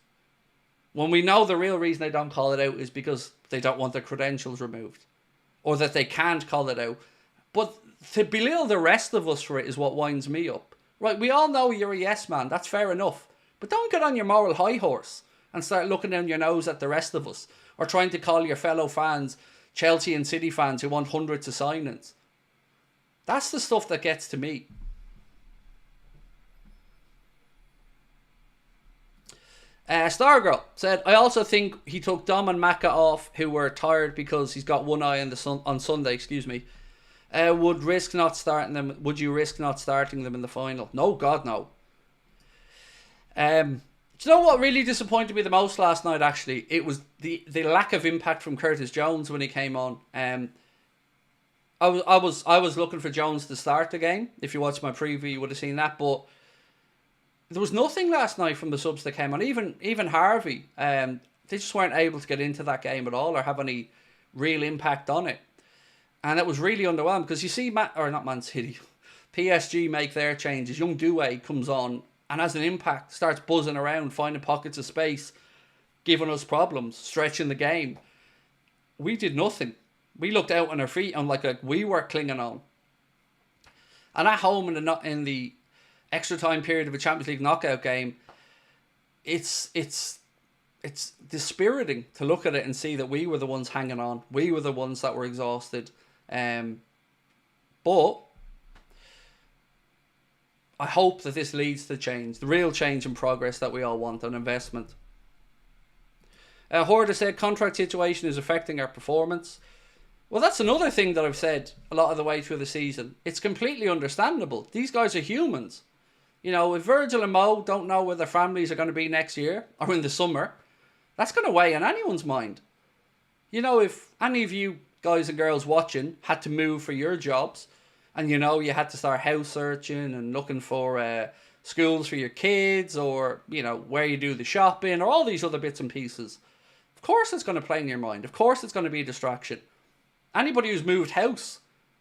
when we know the real reason they don't call it out is because they don't want their credentials removed, or that they can't call it out. But to belittle the rest of us for it is what winds me up. Right, we all know you're a yes man, that's fair enough. But don't get on your moral high horse and start looking down your nose at the rest of us, or trying to call your fellow fans Chelsea and City fans who want hundreds of signings. That's the stuff that gets to me. Stargirl said, I also think he took Dom and Maka off, who were tired because he's got one eye on Sunday. Would you risk not starting them in the final? No, God, no. Do you know what really disappointed me the most last night, actually? It was the lack of impact from Curtis Jones when he came on. I was looking for Jones to start the game. If you watched my preview, you would have seen that. But there was nothing last night from the subs that came on. Even Harvey, they just weren't able to get into that game at all or have any real impact on it. And it was really underwhelming, because you see Man City, PSG make their changes. Young Doué comes on and has an impact, starts buzzing around, finding pockets of space, giving us problems, stretching the game. We did nothing. We looked out on our feet and like we were clinging on. And at home in the extra time period of a Champions League knockout game, it's dispiriting to look at it and see that we were the ones hanging on. We were the ones that were exhausted. But I hope that this leads to change, the real change and progress that we all want, and investment. Horda said, contract situation is affecting our performance. Well, that's another thing that I've said a lot of the way through the season. It's completely understandable. These guys are humans. If Virgil and Mo don't know where their families are going to be next year or in the summer, that's going to weigh on anyone's mind. If any of you guys and girls watching had to move for your jobs, and you had to start house searching and looking for schools for your kids, or where you do the shopping, or all these other bits and pieces, of course it's going to play in your mind. Of course it's going to be a distraction. Anybody who's moved house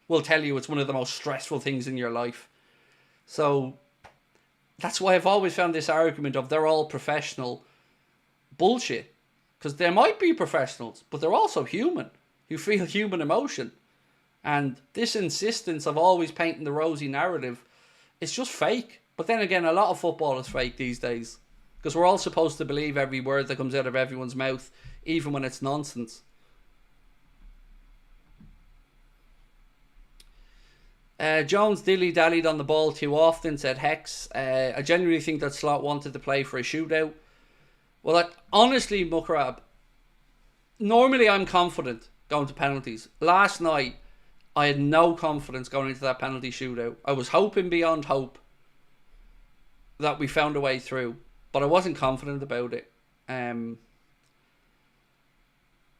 will tell you it's one of the most stressful things in your life. So that's why I've always found this argument of they're all professional bullshit, because they might be professionals, but they're also human who feel human emotion. And this insistence of always painting the rosy narrative, it's just fake. But then again, a lot of football is fake these days, because we're all supposed to believe every word that comes out of everyone's mouth, even when it's nonsense. Jones dilly-dallied on the ball too often, said Hex. I genuinely think that Slot wanted to play for a shootout. Well, honestly, Mukrab, normally I'm confident going to penalties. Last night, I had no confidence going into that penalty shootout. I was hoping beyond hope that we found a way through, but I wasn't confident about it. And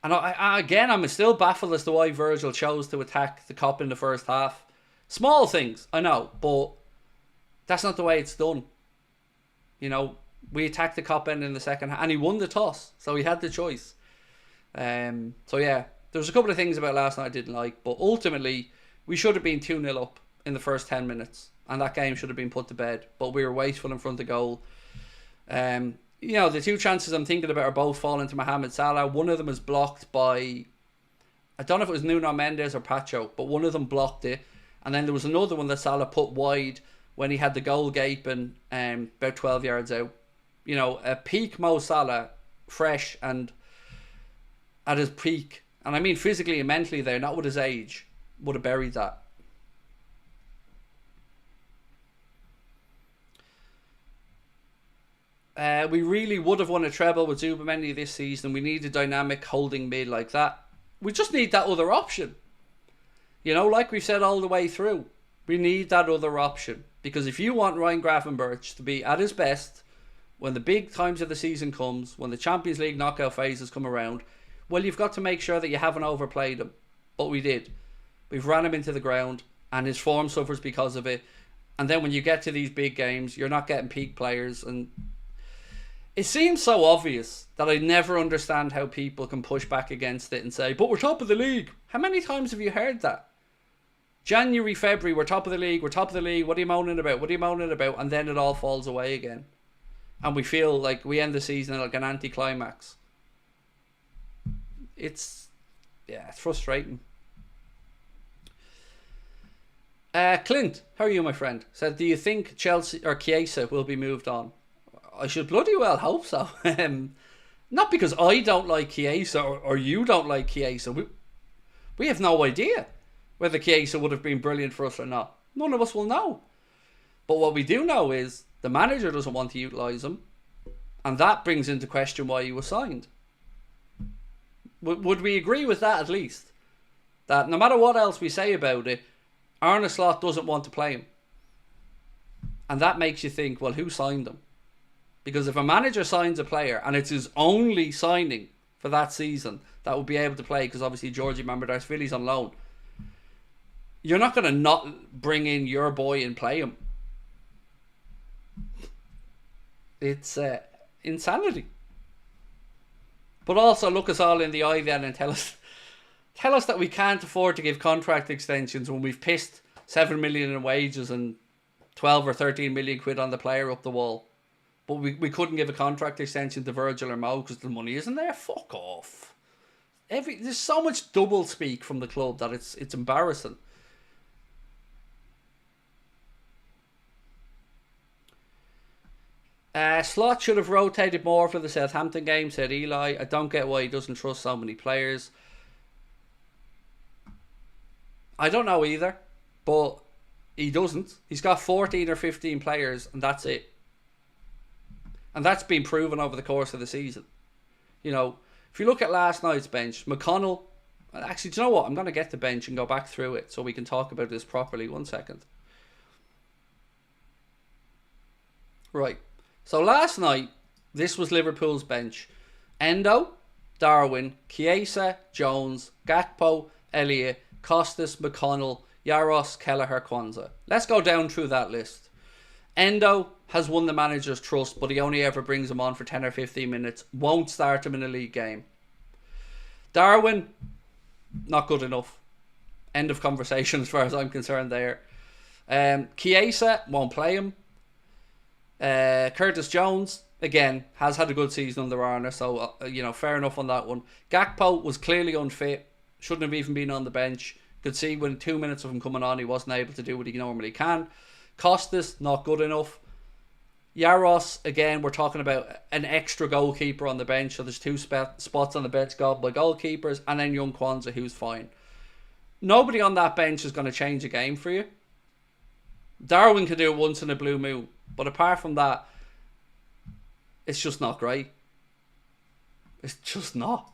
I'm still baffled as to why Virgil chose to attack the cop in the first half. Small things, I know, but that's not the way it's done. We attacked the cop end in the second half, and he won the toss, so he had the choice. So yeah, there was a couple of things about last night I didn't like, but ultimately we should have been 2-0 up in the first 10 minutes, and that game should have been put to bed. But we were wasteful in front of goal. The two chances I'm thinking about are both falling to Mohamed Salah. One of them is blocked by, I don't know if it was Nuno Mendes or Pacho, but one of them blocked it. And then there was another one that Salah put wide when he had the goal gaping about 12 yards out. A peak Mo Salah, fresh and at his peak, and I mean physically and mentally there, not with his age, would have buried that. We really would have won a treble with Zubimendi this season. We need a dynamic holding mid like that. We just need that other option. Like we've said all the way through, we need that other option. Because if you want Ryan Gravenberch to be at his best when the big times of the season comes, when the Champions League knockout phases come around, well, you've got to make sure that you haven't overplayed him. But we did. We've ran him into the ground, and his form suffers because of it. And then when you get to these big games, you're not getting peak players. And it seems so obvious that I never understand how people can push back against it and say, but we're top of the league. How many times have you heard that? January, February, we're top of the league, what are you moaning about? And then it all falls away again. And we feel like we end the season like an anticlimax. It's frustrating. Clint, how are you, my friend? Said, do you think Chelsea or Chiesa will be moved on? I should bloody well hope so. Not because I don't like Chiesa or you don't like Chiesa. We have no idea whether Chiesa would have been brilliant for us or not. None of us will know. But what we do know is the manager doesn't want to utilise him, and that brings into question why he was signed. Would we agree with that at least? That no matter what else we say about it, Arne Slot doesn't want to play him. And that makes you think, well, who signed him? Because if a manager signs a player and it's his only signing for that season that will be able to play, because obviously Georgie Mamardashvili's on loan, you're not going to not bring in your boy and play him. It's insanity. But also look us all in the eye then and tell us that we can't afford to give contract extensions when we've pissed 7 million in wages and 12 or 13 million quid on the player up the wall. But we couldn't give a contract extension to Virgil or Mo because the money isn't there. Fuck off. There's so much double speak from the club that it's embarrassing. Slot should have rotated more for the Southampton game, said Eli. I don't get why he doesn't trust so many players. I don't know either, but he doesn't. He's got 14 or 15 players, and that's it. And that's been proven over the course of the season. If you look at last night's bench, McConnell... Actually, do you know what? I'm going to get the bench and go back through it so we can talk about this properly. 1 second. Right. So last night, this was Liverpool's bench. Endo, Darwin, Chiesa, Jones, Gakpo, Elliott, Costas, McConnell, Yaros, Kelleher, Kwanzaa. Let's go down through that list. Endo has won the manager's trust, but he only ever brings him on for 10 or 15 minutes. Won't start him in a league game. Darwin, not good enough. End of conversation as far as I'm concerned there. Chiesa, won't play him. Curtis Jones, again, has had a good season under Arne, so fair enough on that one. Gakpo was clearly unfit, shouldn't have even been on the bench. Could see when 2 minutes of him coming on, he wasn't able to do what he normally can. Costas, not good enough. Yaros, again, we're talking about an extra goalkeeper on the bench, so there's two spots on the bench got by goalkeepers, and then young Kwanzaa, who's fine. Nobody on that bench is going to change a game for you. Darwin could do it once in a blue moon, but apart from that, it's just not great. It's just not.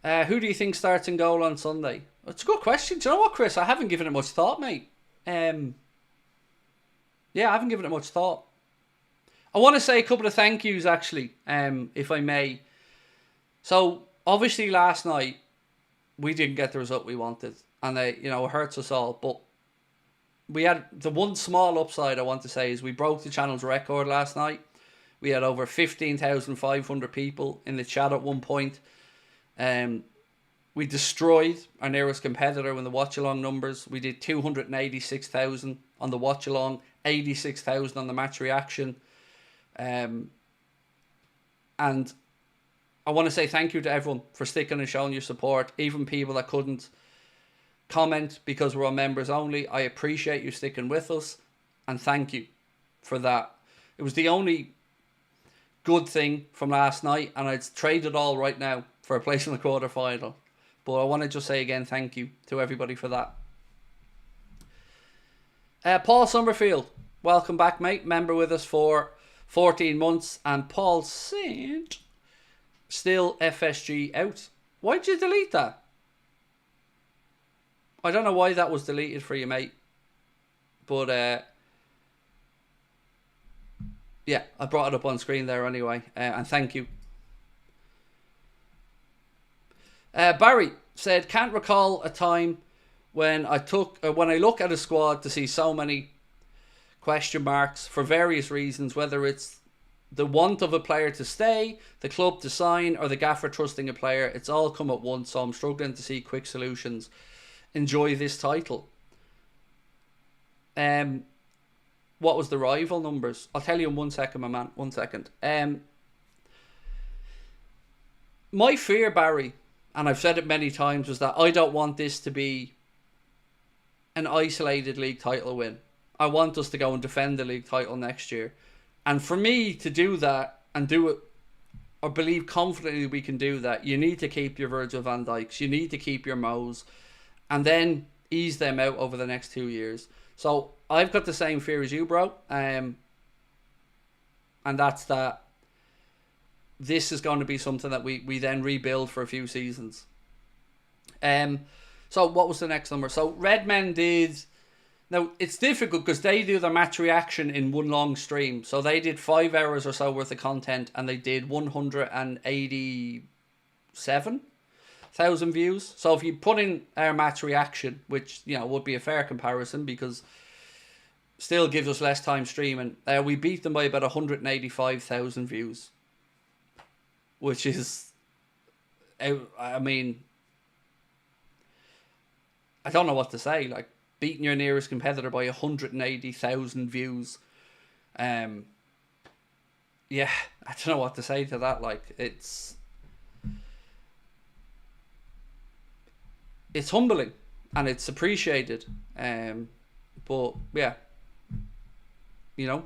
Who do you think starts in goal on Sunday? It's a good question. Do you know what, Chris? I haven't given it much thought, mate. I haven't given it much thought. I want to say a couple of thank yous, actually, if I may. So, obviously, last night, we didn't get the result we wanted. And, it hurts us all. But we had the one small upside, I want to say, is we broke the channel's record last night. We had over 15,500 people in the chat at one point. We destroyed our nearest competitor in the watch-along numbers. We did 286,000 on the watch-along, 86,000 on the match reaction. And I want to say thank you to everyone for sticking and showing your support. Even people that couldn't comment because we're on members only. I appreciate you sticking with us. And thank you for that. It was the only good thing from last night. And I'd trade it all right now for a place in the quarter-final. But I want to just say again, thank you to everybody for that. Paul Summerfield, welcome back, mate. Member with us for 14 months. And Paul said, still FSG out. Why'd you delete that? I don't know why that was deleted for you, mate. But, yeah, I brought it up on screen there anyway. And thank you. Barry said, can't recall a time when I look at a squad to see so many question marks for various reasons, whether it's the want of a player to stay, the club to sign, or the gaffer trusting a player. It's all come at once, so I'm struggling to see quick solutions. Enjoy this title. What was the rival numbers? I'll tell you in 1 second, my man. 1 second. My fear, Barry, and I've said it many times, was that I don't want this to be an isolated league title win. I want us to go and defend the league title next year. And for me to do that and do it, or believe confidently we can do that, you need to keep your Virgil van Dijks, you need to keep your Mo's, and then ease them out over the next 2 years. So I've got the same fear as you, bro. And that's that this is going to be something that we then rebuild for a few seasons. So what was the next number? So Redmen did... Now, it's difficult because they do their match reaction in one long stream. So they did 5 hours or so worth of content and they did 187,000 views. So if you put in our match reaction, which, you know, would be a fair comparison because still gives us less time streaming, we beat them by about 185,000 views. Which is, I mean, I don't know what to say. Like, beating your nearest competitor by 180,000 views. Yeah, I don't know what to say to that. Like, it's humbling and it's appreciated. But yeah, you know,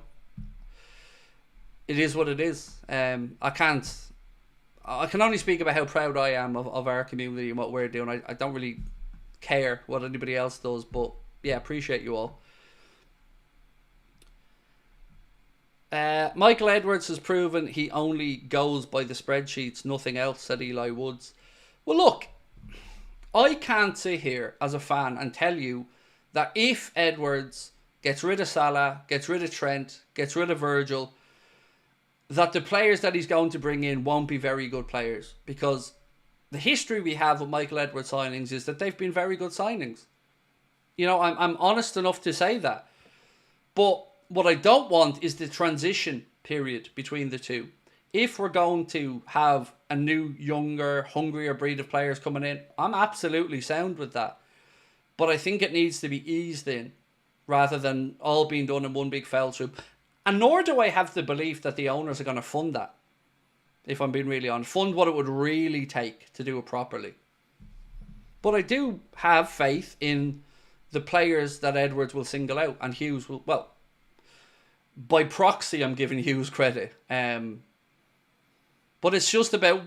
it is what it is. I can only speak about how proud I am of our community and what we're doing. I don't really care what anybody else does, but yeah, appreciate you all. Michael Edwards has proven he only goes by the spreadsheets, nothing else, said Eli Woods. Well, look, I can't sit here as a fan and tell you that if Edwards gets rid of Salah, gets rid of Trent, gets rid of Virgil, that the players that he's going to bring in won't be very good players, because the history we have with Michael Edwards signings is that they've been very good signings. You know, I'm honest enough to say that. But what I don't want is the transition period between the two. If we're going to have a new, younger, hungrier breed of players coming in, I'm absolutely sound with that. But I think it needs to be eased in rather than all being done in one big fell swoop. And nor do I have the belief that the owners are going to fund that. If I'm being really honest. Fund what it would really take to do it properly. But I do have faith in the players that Edwards will single out. And Hughes will... Well, by proxy, I'm giving Hughes credit. But it's just about...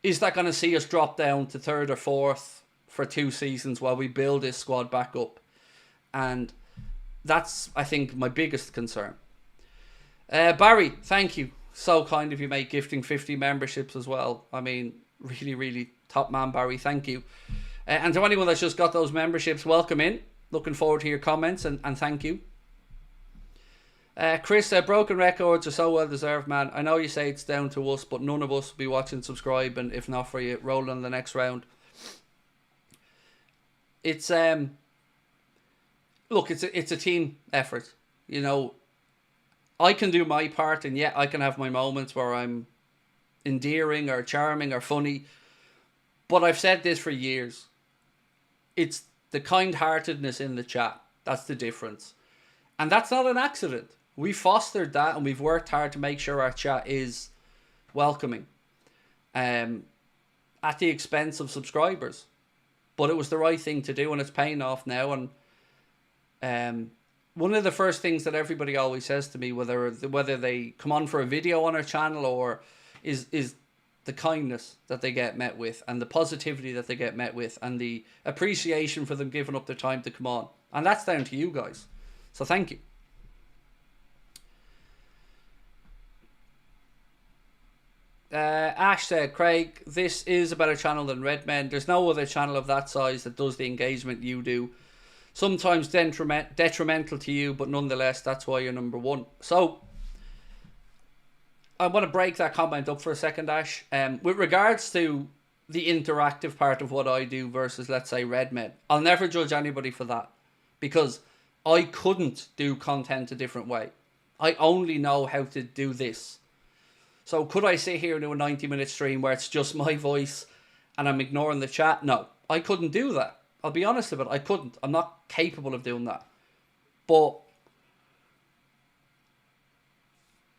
Is that going to see us drop down to 3rd or 4th for 2 seasons while we build this squad back up? And that's, I think, my biggest concern. Barry, thank you. So kind of you, mate, gifting 50 memberships as well. I mean, really, really top man, Barry. Thank you. And to anyone that's just got those memberships, welcome in. Looking forward to your comments and thank you. Chris, broken records are so well deserved, man. I know you say it's down to us, but none of us will be watching, subscribing, if not for you, rolling on the next round. It's look, it's a team effort. You know, I can do my part, and I can have my moments where I'm endearing or charming or funny. But I've said this for years. It's the kind-heartedness in the chat. That's the difference. And that's not an accident. We fostered that, and we've worked hard to make sure our chat is welcoming. At the expense of subscribers. But it was the right thing to do, and it's paying off now. And one of the first things that everybody always says to me, whether they come on for a video on our channel or is the kindness that they get met with, and the positivity that they get met with, and the appreciation for them giving up their time to come on. And that's down to you guys. So thank you. Ash said, Craig, this is a better channel than Redmen. There's no other channel of that size that does the engagement you do. Sometimes detrimental to you, but nonetheless, that's why you're number one. So, I want to break that comment up for a second, Ash. With regards to the interactive part of what I do versus, let's say, Redmen, I'll never judge anybody for that. Because I couldn't do content a different way. I only know how to do this. So could I sit here and do a 90-minute stream where it's just my voice and I'm ignoring the chat? No, I couldn't do that. I'll be honest about it, I couldn't. I'm not capable of doing that. But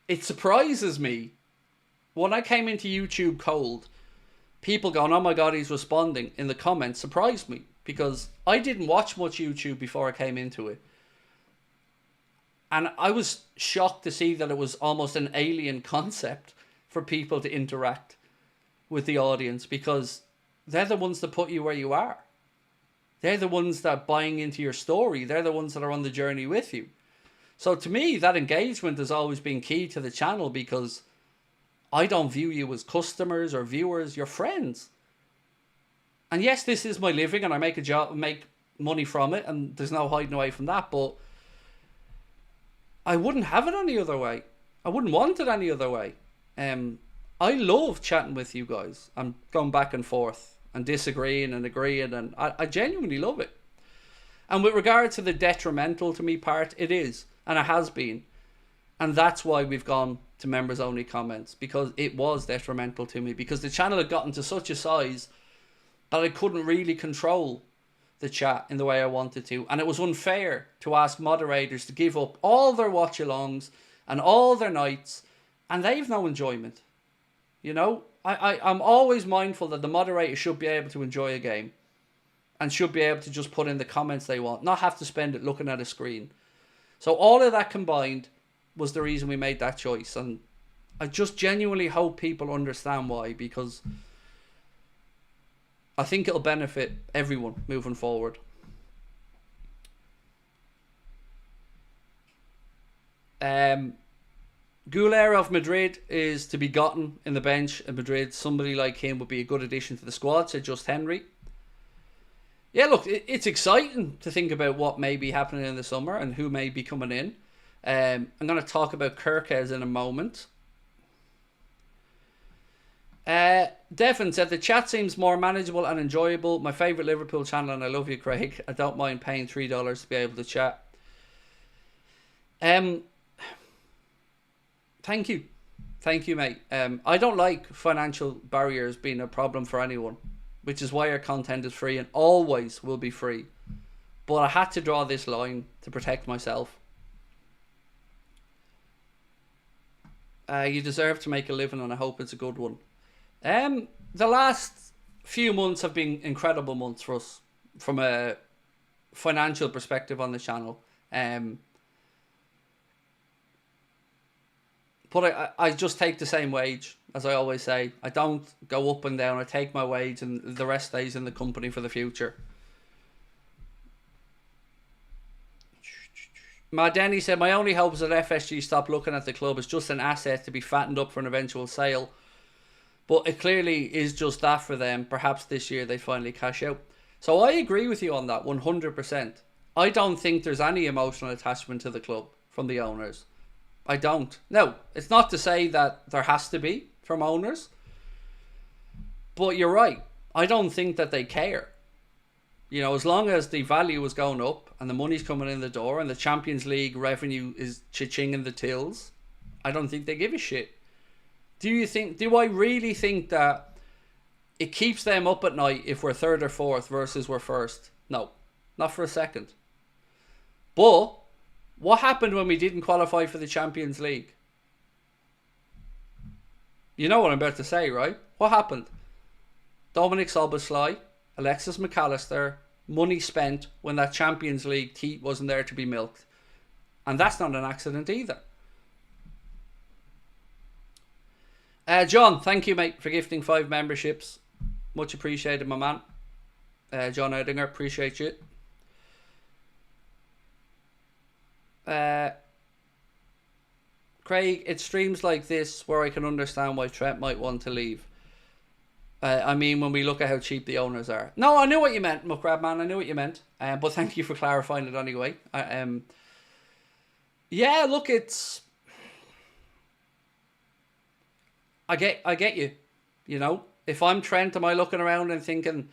it surprises me. When I came into YouTube cold, people going, oh my God, he's responding in the comments, surprised me. Because I didn't watch much YouTube before I came into it. And I was shocked to see that it was almost an alien concept for people to interact with the audience, because they're the ones that put you where you are. They're the ones that are buying into your story. They're the ones that are on the journey with you. So to me, that engagement has always been key to the channel, because I don't view you as customers or viewers, you're friends. And yes, this is my living and I make money from it, and there's no hiding away from that, but I wouldn't have it any other way. I wouldn't want it any other way. I love chatting with you guys. I'm going back and forth and disagreeing and agreeing, and I genuinely love it. And with regard to the detrimental to me part, it is, and it has been. And that's why we've gone to members only comments, because it was detrimental to me, because the channel had gotten to such a size that I couldn't really control the chat in the way I wanted to. And it was unfair to ask moderators to give up all their watch-alongs and all their nights, and they've no enjoyment. You know, I'm always mindful that the moderator should be able to enjoy a game and should be able to just put in the comments they want, not have to spend it looking at a screen. So all of that combined was the reason we made that choice. And I just genuinely hope people understand why, because I think it'll benefit everyone moving forward. Goulet of Madrid is to be gotten in the bench in Madrid. Somebody like him would be a good addition to the squad, said Just Henry. Yeah, look, it's exciting to think about what may be happening in the summer and who may be coming in. I'm going to talk about Kirkes in a moment. Devon said, the chat seems more manageable and enjoyable. My favourite Liverpool channel, and I love you, Craig. I don't mind paying $3 to be able to chat. Thank you. Thank you, mate. I don't like financial barriers being a problem for anyone, which is why our content is free and always will be free. But I had to draw this line to protect myself. You deserve to make a living, and I hope it's a good one. The last few months have been incredible months for us from a financial perspective on the channel. But I just take the same wage, as I always say. I don't go up and down. I take my wage and the rest stays in the company for the future. Matt Denny said, my only hope is that FSG stop looking at the club as just an asset to be fattened up for an eventual sale. But it clearly is just that for them. Perhaps this year they finally cash out. So I agree with you on that 100%. I don't think there's any emotional attachment to the club from the owners. I don't. No, it's not to say that there has to be from owners. But you're right. I don't think that they care. You know, as long as the value is going up and the money's coming in the door and the Champions League revenue is cha-ching in the tills, I don't think they give a shit. Do I really think that it keeps them up at night if we're third or fourth versus we're first? No, not for a second. But what happened when we didn't qualify for the Champions League? You know what I'm about to say, right? What happened? Dominic Szoboszlai, Alexis McAllister, money spent when that Champions League teat wasn't there to be milked. And that's not an accident either. John, thank you, mate, for gifting 5 memberships. Much appreciated, my man. John Oedinger, appreciate you. Craig, it's streams like this where I can understand why Trent might want to leave. I mean, when we look at how cheap the owners are. No, I knew what you meant, Muckrab man. I knew what you meant. But thank you for clarifying it anyway. Yeah, look, it's... I get you. You know, if I'm Trent, am I looking around and thinking,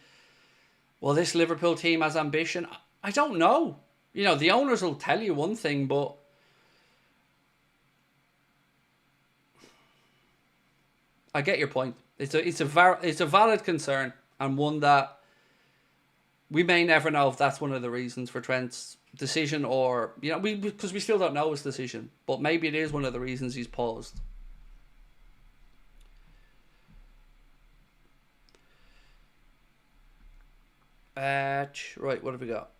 well, this Liverpool team has ambition? I don't know. You know, the owners will tell you one thing, but I get your point. It's a valid concern, and one that we may never know if that's one of the reasons for Trent's decision, or, you know, because we still don't know his decision, but maybe it is one of the reasons he's paused. Right, what have we got?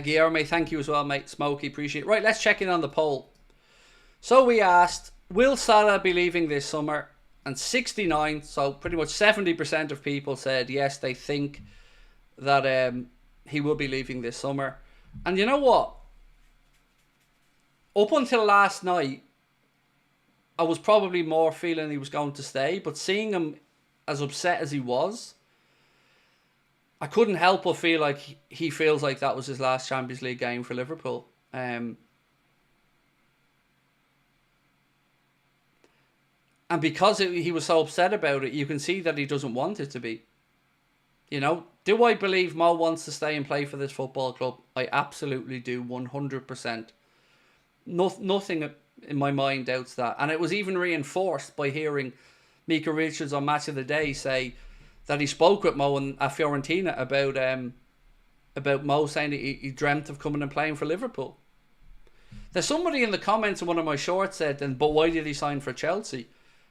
Guillermo, thank you as well, mate. Smokey, appreciate it. Right, let's check in on the poll. So we asked, will Salah be leaving this summer? And 69, so pretty much 70% of people said yes, they think that he will be leaving this summer. And you know what? Up until last night, I was probably more feeling he was going to stay, but seeing him as upset as he was, I couldn't help but feel like he feels like that was his last Champions League game for Liverpool. And because he was so upset about it, you can see that he doesn't want it to be. You know, do I believe Mo wants to stay and play for this football club? I absolutely do, 100%. Nothing in my mind doubts that. And it was even reinforced by hearing Mika Richards on Match of the Day say that he spoke with Mo at Fiorentina about Mo saying that he dreamt of coming and playing for Liverpool. There's somebody in the comments of one of my shorts said, but why did he sign for Chelsea?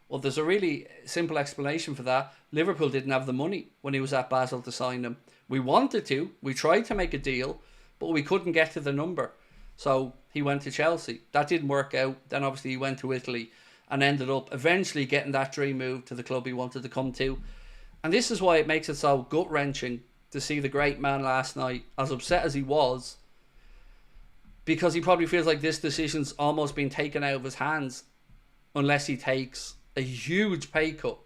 Well, there's a really simple explanation for that. Liverpool didn't have the money when he was at Basel to sign him. We wanted to. We tried to make a deal, but we couldn't get to the number. So he went to Chelsea. That didn't work out. Then obviously he went to Italy and ended up eventually getting that dream move to the club he wanted to come to. And this is why it makes it so gut-wrenching to see the great man last night, as upset as he was, because he probably feels like this decision's almost been taken out of his hands unless he takes a huge pay cut.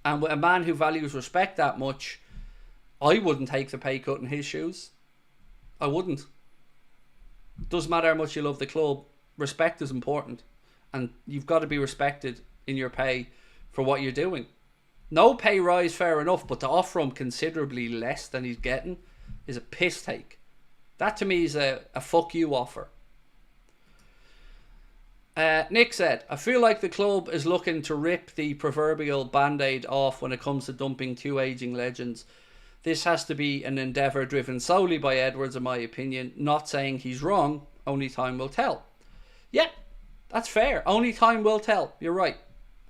And with a man who values respect that much, I wouldn't take the pay cut in his shoes. I wouldn't. Doesn't matter how much you love the club, respect is important. And you've got to be respected in your pay for what you're doing. No pay rise, fair enough, but to offer him considerably less than he's getting is a piss take. That to me is a fuck you offer. Nick said, I feel like the club is looking to rip the proverbial band-aid off when it comes to dumping 2 ageing legends. This has to be an endeavour driven solely by Edwards, in my opinion. Not saying he's wrong, only time will tell. Yeah, that's fair. Only time will tell. You're right.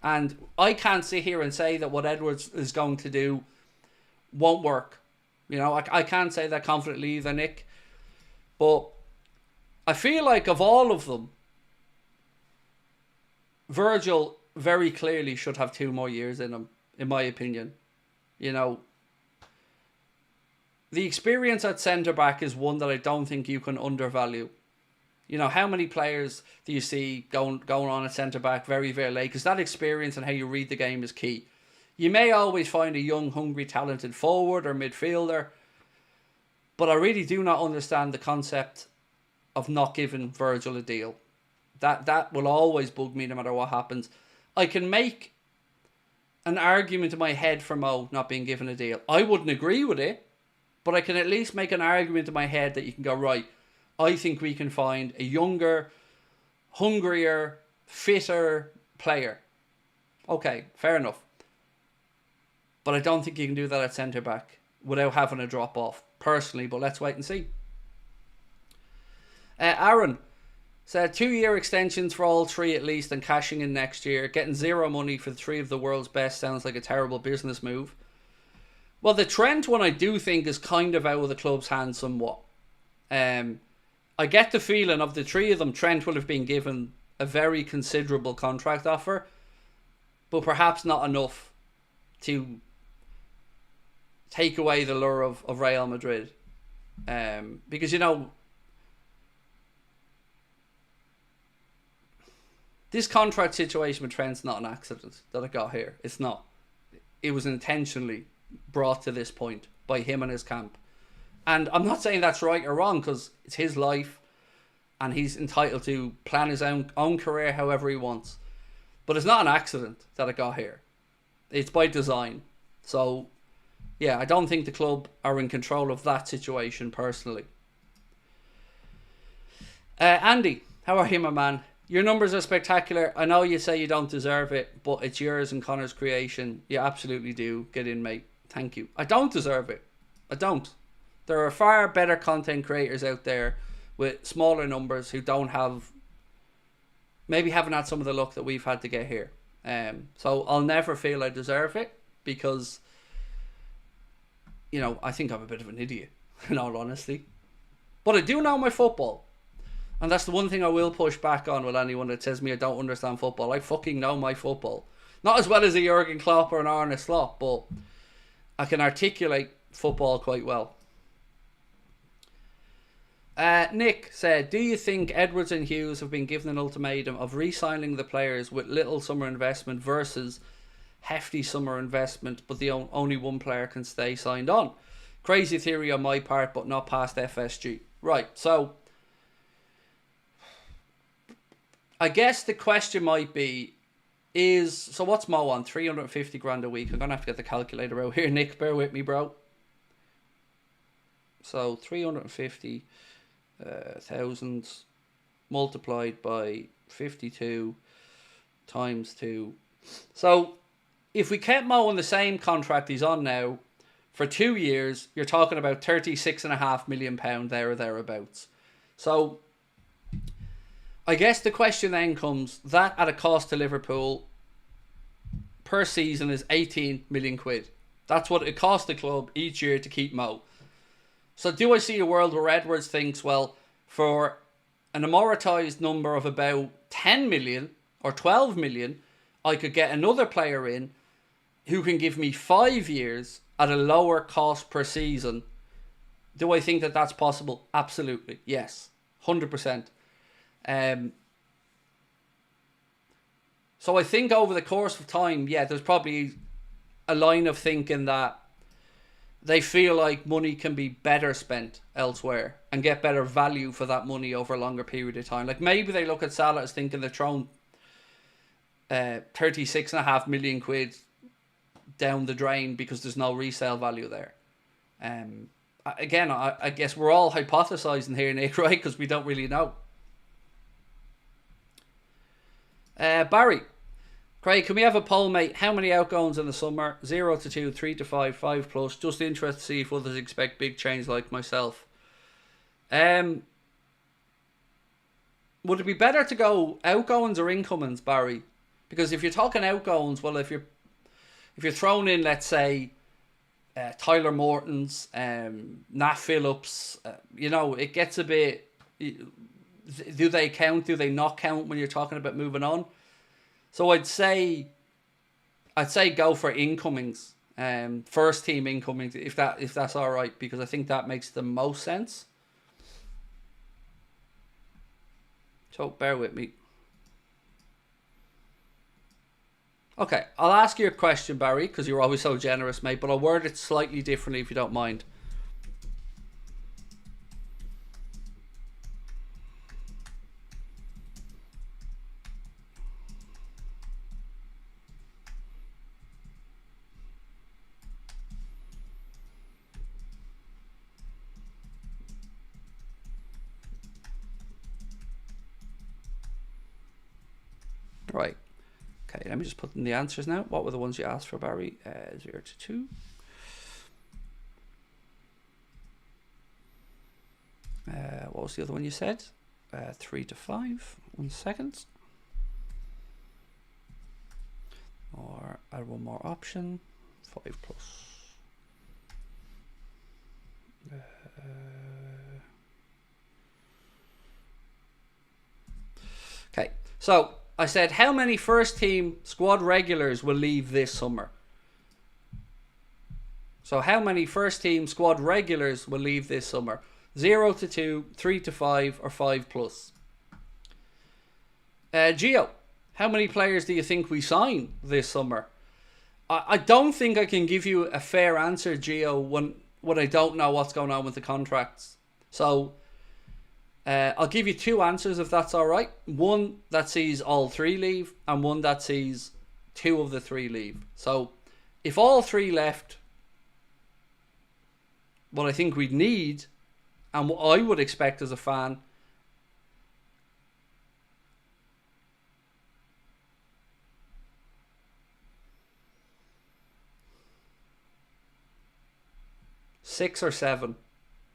And I can't sit here and say that what Edwards is going to do won't work. You know, I can't say that confidently either, Nick. But I feel like of all of them, Virgil very clearly should have 2 more years in him, in my opinion. You know, the experience at centre-back is one that I don't think you can undervalue. You know, how many players do you see going on at centre-back very, very late? Because that experience and how you read the game is key. You may always find a young, hungry, talented forward or midfielder, but I really do not understand the concept of not giving Virgil a deal. That will always bug me no matter what happens. I can make an argument in my head for Mo not being given a deal. I wouldn't agree with it, but I can at least make an argument in my head that you can go, right, I think we can find a younger, hungrier, fitter player. Okay, fair enough. But I don't think you can do that at centre back without having a drop off, personally, but let's wait and see. Aaron said 2-year extensions for all three at least and cashing in next year. Getting zero money for 3 of the world's best sounds like a terrible business move. Well, the Trent one I do think is kind of out of the club's hands somewhat. I get the feeling of the 3 of them, Trent will have been given a very considerable contract offer, but perhaps not enough to take away the lure of Real Madrid. Because, you know, this contract situation with Trent's not an accident that it got here. It's not. It was intentionally brought to this point by him and his camp. And I'm not saying that's right or wrong, because it's his life and he's entitled to plan his own career however he wants. But it's not an accident that it got here. It's by design. So, yeah, I don't think the club are in control of that situation personally. Andy, how are you, my man? Your numbers are spectacular. I know you say you don't deserve it, but it's yours and Connor's creation. You absolutely do. Get in, mate. Thank you. I don't deserve it. I don't. There are far better content creators out there with smaller numbers who don't have, maybe haven't had some of the luck that we've had to get here. So I'll never feel I deserve it because, you know, I think I'm a bit of an idiot, in all honesty. But I do know my football. And that's the one thing I will push back on with anyone that says me I don't understand football. I fucking know my football. Not as well as a Jurgen Klopp or an Arne Slot, but I can articulate football quite well. Nick said, do you think Edwards and Hughes have been given an ultimatum of re-signing the players with little summer investment versus hefty summer investment, but the only one player can stay signed on? Crazy theory on my part, but not past FSG. Right, so I guess the question might be so what's Mo on? 350 grand a week. I'm going to have to get the calculator out here. Nick, bear with me, bro. So 350 thousands multiplied by 52 times 2. So if we kept Mo on the same contract he's on now for 2 years, you're talking about £36.5 million there or thereabouts. So I guess the question then comes, that at a cost to Liverpool per season is 18 million quid. That's what it costs the club each year to keep Mo. So do I see a world where Edwards thinks, well, for an amortised number of about 10 million or 12 million, I could get another player in who can give me 5 years at a lower cost per season? Do I think that that's possible? Absolutely. Yes. 100%. So I think over the course of time, yeah, there's probably a line of thinking that they feel like money can be better spent elsewhere and get better value for that money over a longer period of time. Like maybe they look at Salah as thinking they're throwing 36.5 million quid down the drain because there's no resale value there. Again, I guess we're all hypothesizing here, Nick, right? Because we don't really know. Barry, Craig, can we have a poll, mate? How many outgoings in the summer? 0 to 2, 3 to 5, 5 plus. Just interested to see if others expect big change like myself. Would it be better to go outgoings or incomings, Barry? Because if you're talking outgoings, well, if you're thrown in, let's say, Tyler Morton's, Nat Phillips, it gets a bit. Do they count? Do they not count when you're talking about moving on? So I'd say go for incomings, first team incomings, if that's all right, because I think that makes the most sense. So bear with me. Okay, I'll ask you a question, Barry, because you're always so generous, mate, but I'll word it slightly differently if you don't mind. Right. Okay, let me just put in the answers now. What were the ones you asked for, Barry? 0 to 2. What was the other one you said? 3 to 5. 1 second. Or add one more option. 5 plus. Okay, so I said, how many first team squad regulars will leave this summer? So how many first team squad regulars will leave this summer? 0 to 2, 3 to 5, or 5 plus? Gio, how many players do you think we sign this summer? I don't think I can give you a fair answer, Gio, when I don't know what's going on with the contracts. So I'll give you 2 answers if that's all right. One that sees all 3 leave, and one that sees 2 of the 3 leave. So if all 3 left, what I think we'd need, and what I would expect as a fan, six or 7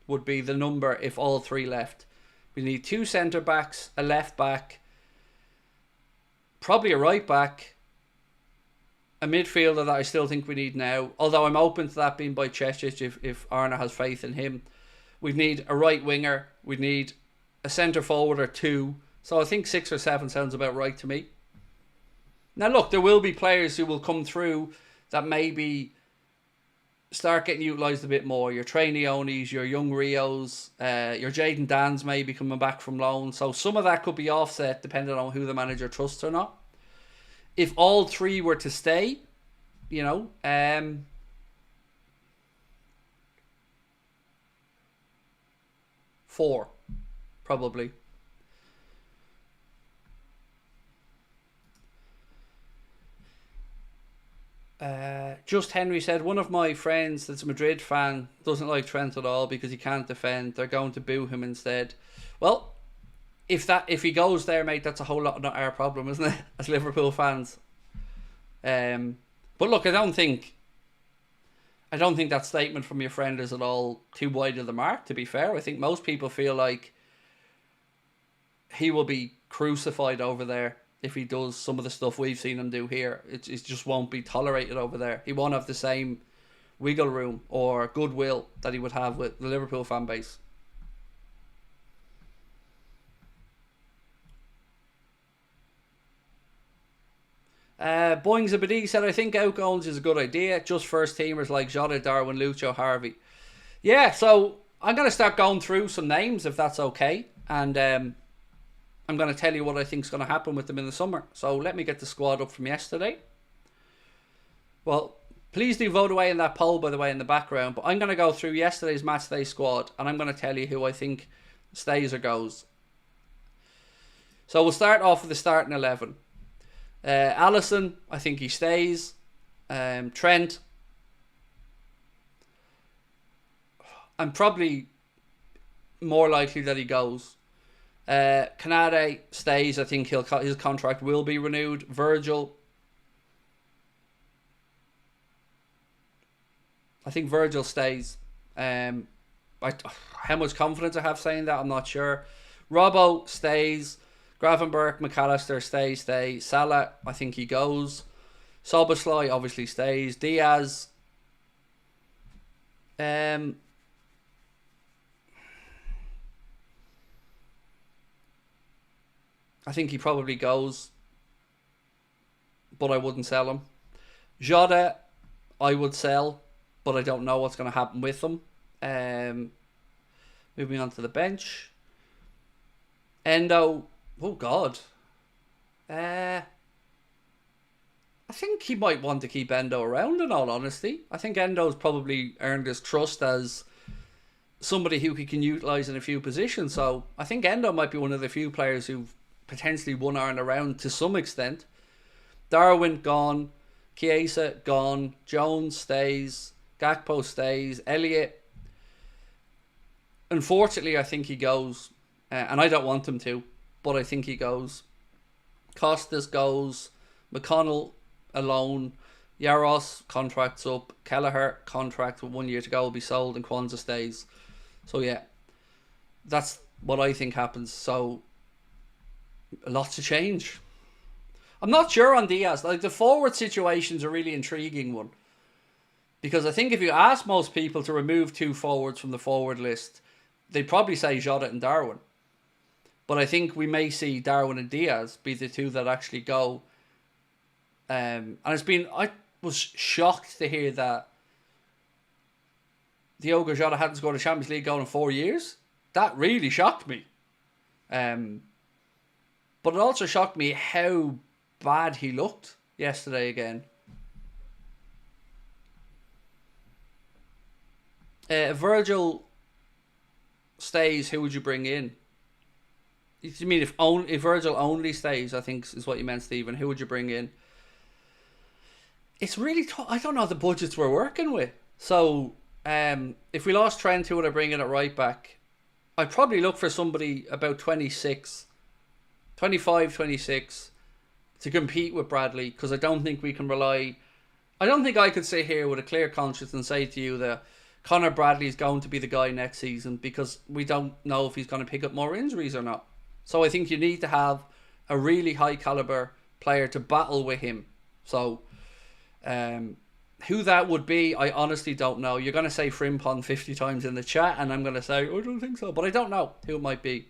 would be the number if all 3 left. We need 2 centre backs, a left back, probably a right back, a midfielder that I still think we need now, although I'm open to that being by Cheshire if Arna has faith in him. We need a right winger. We need a centre forward or 2. So I think 6 or 7 sounds about right to me. Now look, there will be players who will come through that maybe start getting utilised a bit more. Your Trainionis, your young Rios, your Jaden Dans maybe coming back from loan. So some of that could be offset depending on who the manager trusts or not. If all 3 were to stay, 4, probably. Just Henry said, one of my friends that's a Madrid fan doesn't like Trent at all because he can't defend. They're going to boo him instead. Well, if he goes there, mate, that's a whole lot not our problem, isn't it? As Liverpool fans. But look, I don't think that statement from your friend is at all too wide of the mark, to be fair. I think most people feel like he will be crucified over there if he does some of the stuff we've seen him do here. It just won't be tolerated over there. He won't have the same wiggle room or goodwill that he would have with the Liverpool fan base. Boeing Zabadi said, I think outgoings is a good idea. Just first teamers like Jota, Darwin, Lucho, Harvey. Yeah, so I'm going to start going through some names if that's okay. And I'm going to tell you what I think is going to happen with them in the summer. So let me get the squad up from yesterday. Well, please do vote away in that poll, by the way, in the background. But I'm going to go through yesterday's matchday squad. And I'm going to tell you who I think stays or goes. So we'll start off with the starting 11. Alisson, I think he stays. Trent, I'm probably more likely that he goes. Canade stays. I think his contract will be renewed. Virgil, I think Virgil stays. How much confidence I have saying that, I'm not sure. Robbo stays. Gravenberch, McAllister stay. Salah, I think he goes. Szoboszlai obviously stays. Diaz. I think he probably goes, but I wouldn't sell him. Jota, I would sell, but I don't know what's going to happen with him. Moving on to the bench. Endo. Oh, God. I think he might want to keep Endo around, in all honesty. I think Endo's probably earned his trust as somebody who he can utilise in a few positions. So I think Endo might be one of the few players who've potentially won Ireland around to some extent. Darwin, gone. Chiesa, gone. Jones stays. Gakpo stays. Elliott, unfortunately, I think he goes. And I don't want him to, but I think he goes. Costas goes. McConnell alone. Yaros contract's up. Kelleher contract with 1 year to go will be sold, and Kwanzaa stays. So yeah, that's what I think happens. So a lot to change. I'm not sure on Diaz. Like, the forward situation's a really intriguing one, because I think if you ask most people to remove 2 forwards from the forward list, they'd probably say Jota and Darwin. But I think we may see Darwin and Diaz be the 2 that actually go. And I was shocked to hear that Diogo Jota hadn't scored a Champions League goal in 4 years. That really shocked me. But it also shocked me how bad he looked yesterday again. If Virgil stays, who would you bring in? You mean if Virgil only stays, I think is what you meant, Stephen. Who would you bring in? It's really tough. I don't know the budgets we're working with. So, if we lost Trent, who would I bring in at right back? I'd probably look for somebody about 25, 26 to compete with Bradley, because I don't think we can rely... I don't think I could sit here with a clear conscience and say to you that Conor Bradley is going to be the guy next season, because we don't know if he's going to pick up more injuries or not. So I think you need to have a really high caliber player to battle with him. So... who that would be, I honestly don't know. You're going to say Frimpong 50 times in the chat, and I'm going to say, I don't think so. But I don't know who it might be.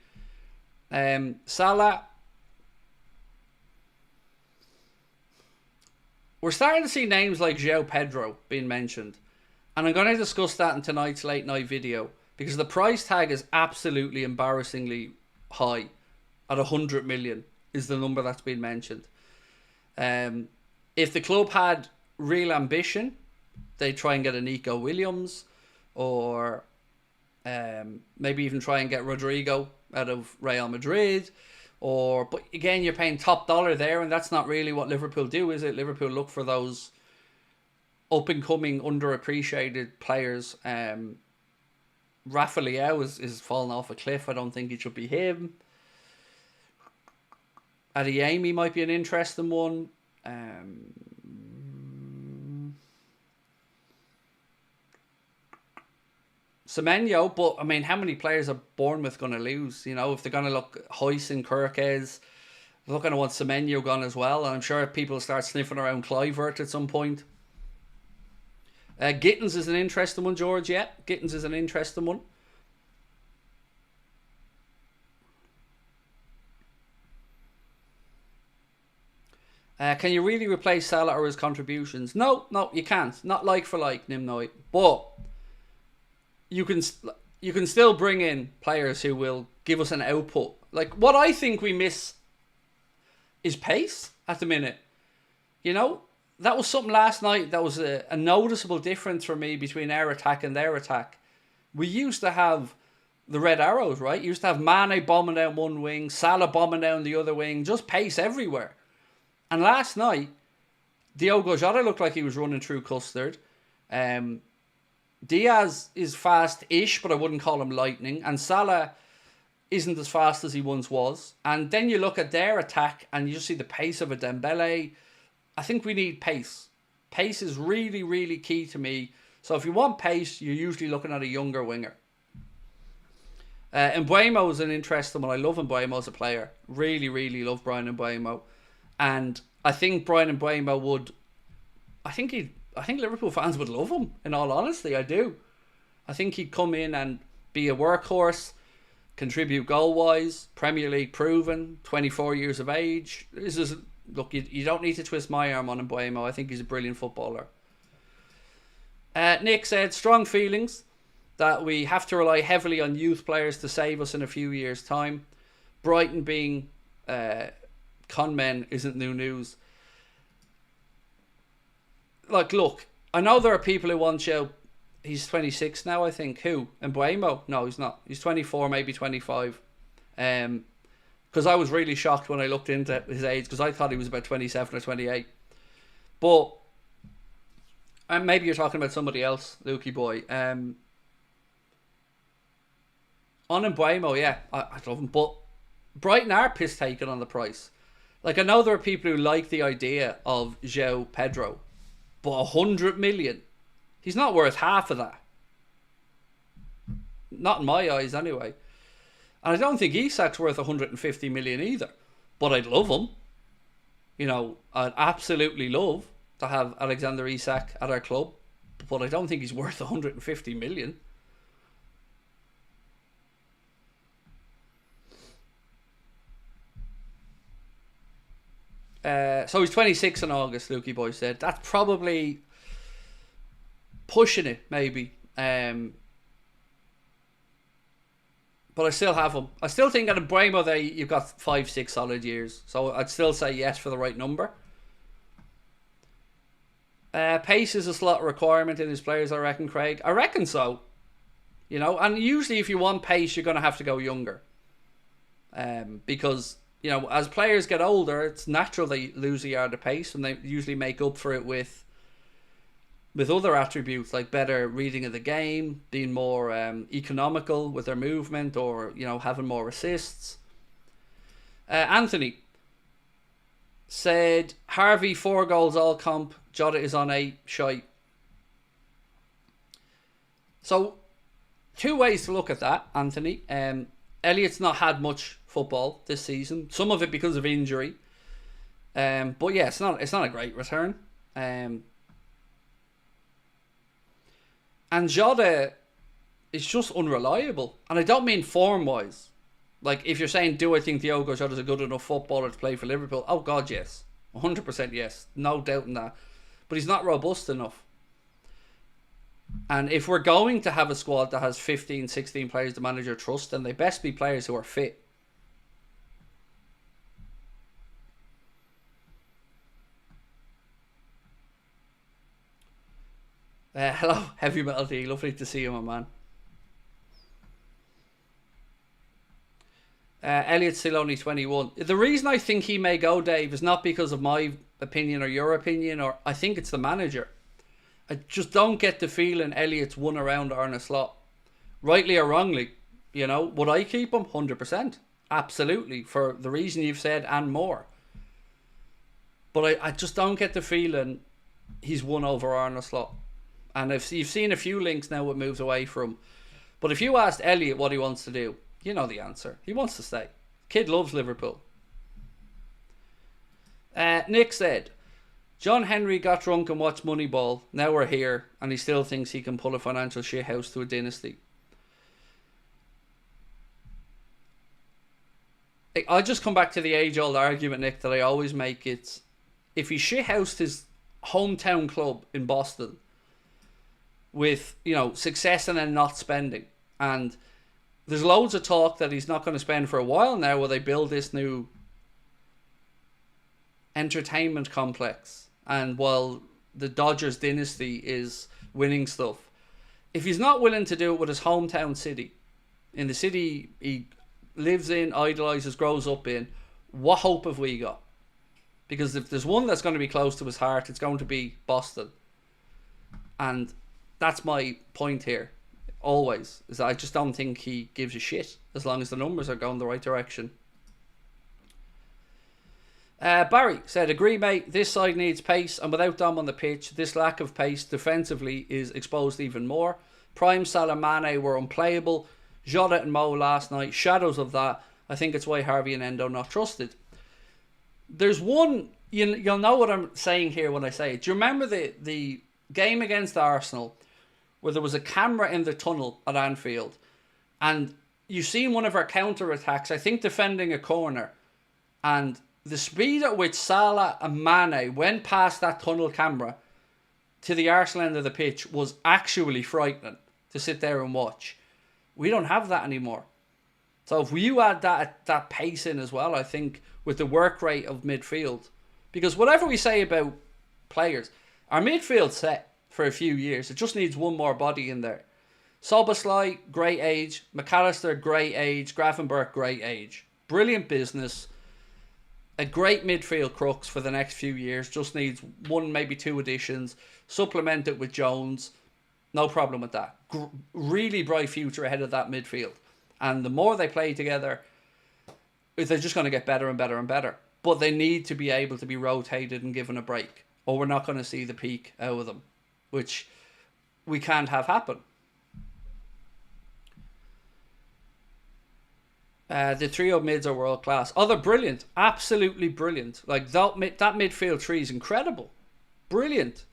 Salah. We're starting to see names like João Pedro being mentioned. And I'm going to discuss that in tonight's late night video, because the price tag is absolutely embarrassingly high. At 100 million is the number that's been mentioned. If the club had real ambition, they try and get a Nico Williams, or maybe even try and get Rodrigo out of Real Madrid, but again, you're paying top dollar there, and that's not really what Liverpool do, is it? Liverpool look for those up and coming, underappreciated players. Rafa Leao is falling off a cliff. I don't think it should be him. Adeyemi might be an interesting one. Semenyo, but I mean, how many players are Bournemouth going to lose? You know, if they're going to look Huyson, Kirkes, they're going to want Semenyo gone as well. And I'm sure people start sniffing around Kluivert at some point. Gittins is an interesting one, George. Yeah, Gittins is an interesting one. Can you really replace Salah or his contributions? No, you can't. Not like for like, Nimnoy. But you can still bring in players who will give us an output. Like, what I think we miss is pace at the minute. You know, that was something last night that was a noticeable difference for me between our attack and their attack. We used to have the red arrows, right? You used to have Mane bombing down one wing, Salah bombing down the other wing, just pace everywhere. And last night, Diogo Jota looked like he was running through custard. Diaz is fast-ish, but I wouldn't call him lightning. And Salah isn't as fast as he once was. And then you look at their attack and you just see the pace of a Dembele. I think we need pace. Pace is really, really key to me. So if you want pace, you're usually looking at a younger winger. Mbeumo is an interesting one. I love Mbeumo as a player. Really, really love Brian Mbeumo. And I think Brian Mbeumo would... I think Liverpool fans would love him, in all honesty. I do. I think he'd come in and be a workhorse, contribute goal-wise, Premier League proven, 24 years of age. Look, you don't need to twist my arm on Mbeumo. I think he's a brilliant footballer. Nick said, strong feelings that we have to rely heavily on youth players to save us in a few years' time. Brighton being con men isn't new news. Like, look, I know there are people who want you. He's 26 now, I think. Who? Mbeumo? No, he's not. He's 24, maybe 25. Because I was really shocked when I looked into his age, because I thought he was about 27 or 28. But maybe you're talking about somebody else, Lukey boy. On Mbeumo, yeah, I love him. But Brighton are piss taken on the price. Like, I know there are people who like the idea of João Pedro, but 100 million, he's not worth half of that. Not in my eyes, anyway. And I don't think Isak's worth 150 million either. But I'd love him. You know, I'd absolutely love to have Alexander Isak at our club. But I don't think he's worth 150 million. So he's 26 in August, Lukey Boy said. That's probably pushing it, maybe. But I still have him. I still think at a Bremo Day you've got 5-6 solid years. So I'd still say yes for the right number. Pace is a slot requirement in his players, I reckon, Craig. I reckon so. You know, and usually if you want pace, you're going to have to go younger. Because, you know, as players get older, it's natural they lose a yard of pace, and they usually make up for it with other attributes like better reading of the game, being more economical with their movement, or, you know, having more assists. Anthony said, Harvey 4 goals all comp, Jota is on 8, shite. So, 2 ways to look at that, Anthony. Elliott's not had much football this season. Some of it because of injury. But yeah, it's not a great return. And Jota is just unreliable. And I don't mean form-wise. Like, if you're saying, do I think Diogo Jota's a good enough footballer to play for Liverpool? Oh, God, yes. 100% yes. No doubt in that. But he's not robust enough. And if we're going to have a squad that has 15, 16 players the manager trusts, then they best be players who are fit. Hello, Heavy Metal D. Lovely to see you, my man. Elliott's still only 21. The reason I think he may go, Dave, is not because of my opinion or your opinion, or I think it's the manager. I just don't get the feeling Elliott's won around Arne Slot. Rightly or wrongly, you know. Would I keep him? 100%. Absolutely. For the reason you've said and more. But I just don't get the feeling he's won over Arne Slot. And if you've seen a few links now with moves away from. But if you asked Elliott what he wants to do, you know the answer. He wants to stay. Kid loves Liverpool. Nick said, John Henry got drunk and watched Moneyball. Now we're here, and he still thinks he can pull a financial shithouse to a dynasty. I'll just come back to the age-old argument, Nick, that I always make. It's if he shithoused his hometown club in Boston with, you know, success and then not spending, and there's loads of talk that he's not going to spend for a while now while they build this new entertainment complex, and while the Dodgers dynasty is winning stuff. If he's not willing to do it with his hometown city, in the city he lives in, idolises, grows up in, what hope have we got? Because if there's one that's going to be close to his heart, it's going to be Boston. And that's my point here, always, is that I just don't think he gives a shit as long as the numbers are going the right direction. Barry said, agree mate, this side needs pace, and without Dom on the pitch, this lack of pace defensively is exposed even more. Prime Salah, Mane were unplayable. Jota and Mo last night, shadows of that. I think it's why Harvey and Endo not trusted. There's one, you'll know what I'm saying here when I say it. Do you remember the game against Arsenal where there was a camera in the tunnel at Anfield, and you've seen one of our counter-attacks, I think defending a corner, and the speed at which Salah and Mane went past that tunnel camera to the Arsenal end of the pitch was actually frightening to sit there and watch. We don't have that anymore. So if you add that pace in as well, I think, with the work rate of midfield, because whatever we say about players, our midfield's set for a few years. It just needs one more body in there. Szoboszlai, great age. McAllister, great age. Gravenberch, great age. Brilliant business. A great midfield crux for the next few years. Just needs one, maybe 2 additions. Supplement it with Jones. No problem with that. Really bright future ahead of that midfield. And the more they play together, they're just going to get better and better and better. but they need to be able to be rotated and given a break, or we're not going to see the peak out of them, which we can't have happen. The trio mids are world class. Oh, they're brilliant. Absolutely brilliant. Like, that midfield three is incredible. Brilliant.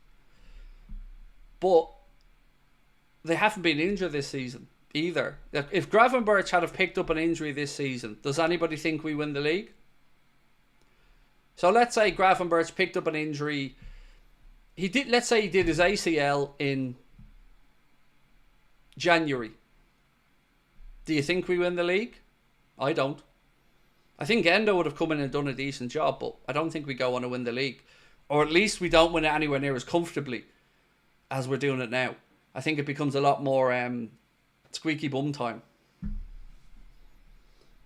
But they haven't been injured this season either. If Gravenberch had have picked up an injury this season, does anybody think we win the league? So let's say Gravenberch picked up an injury. Let's say he did his ACL in January. Do you think we win the league? I don't. I think Endo would have come in and done a decent job, but I don't think we go on to win the league. Or at least we don't win it anywhere near as comfortably as we're doing it now. I think it becomes a lot more squeaky bum time.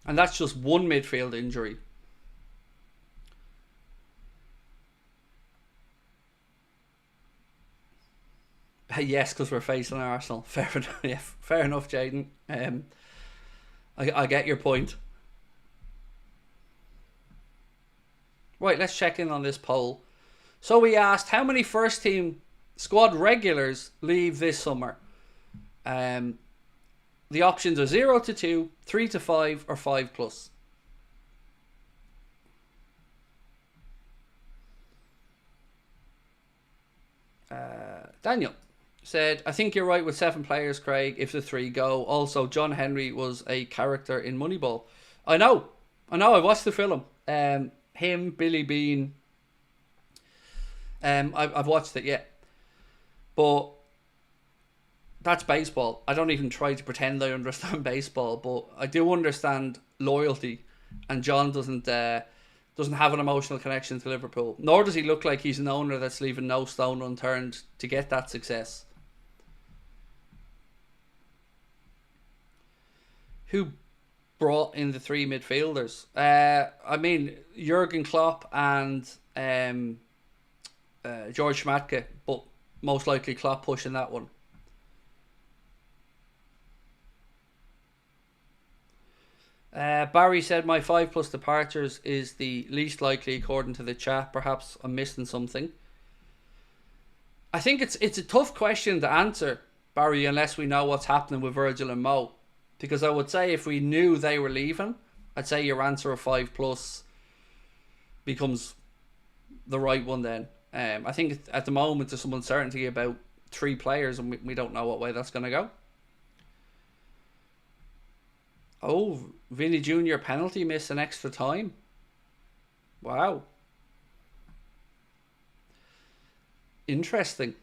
And that's just one midfield injury. Yes, because we're facing Arsenal. Fair enough, yeah, fair enough, Jaden. I get your point. Right, let's check in on this poll. So we asked, how many first team squad regulars leave this summer? The options are 0 to 2, 3 to 5, or 5 plus. Daniel said, I think you're right with 7 players, Craig, if the 3 go. Also, John Henry was a character in Moneyball. I know, I watched the film. Him, Billy Bean. I've watched it, yeah. But that's baseball. I don't even try to pretend I understand baseball, but I do understand loyalty. And John doesn't have an emotional connection to Liverpool. Nor does he look like he's an owner that's leaving no stone unturned to get that success. Who brought in the 3 midfielders? I mean, Jurgen Klopp and George Schmadtke, but most likely Klopp pushing that one. Barry said my 5 plus departures is the least likely according to the chat. Perhaps I'm missing something. I think it's a tough question to answer, Barry, unless we know what's happening with Virgil and Mo. Because I would say if we knew they were leaving, I'd say your answer of 5 plus becomes the right one then. I think at the moment there's some uncertainty about 3 players and we don't know what way that's going to go. Oh, Vinny Jr. penalty miss an extra time. Wow. Interesting.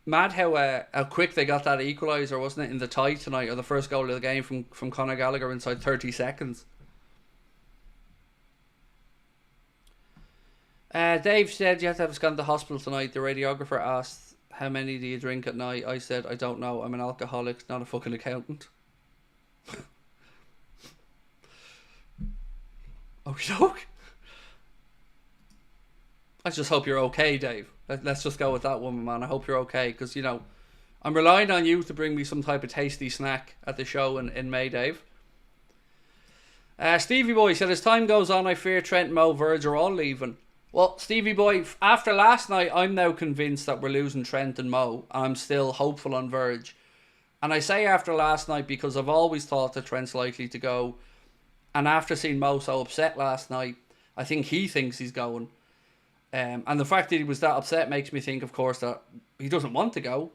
Mad how quick they got that equaliser, wasn't it, in the tie tonight, or the first goal of the game from Conor Gallagher inside 30 seconds. Dave said you have to have gone to the hospital tonight. The radiographer asked, how many do you drink at night? I said, I don't know. I'm an alcoholic, not a fucking accountant. Okay. I just hope you're okay, Dave. Let's just go with that one, man. I hope you're okay, because, you know, I'm relying on you to bring me some type of tasty snack at the show in May, Dave. Stevie Boy said, as time goes on, I fear Trent, Mo, Verge are all leaving. Well, Stevie Boy, after last night, I'm now convinced that we're losing Trent and Mo. I'm still hopeful on Verge. And I say after last night because I've always thought that Trent's likely to go. And after seeing Mo so upset last night, I think he thinks he's going. And the fact that he was that upset makes me think, of course, that he doesn't want to go.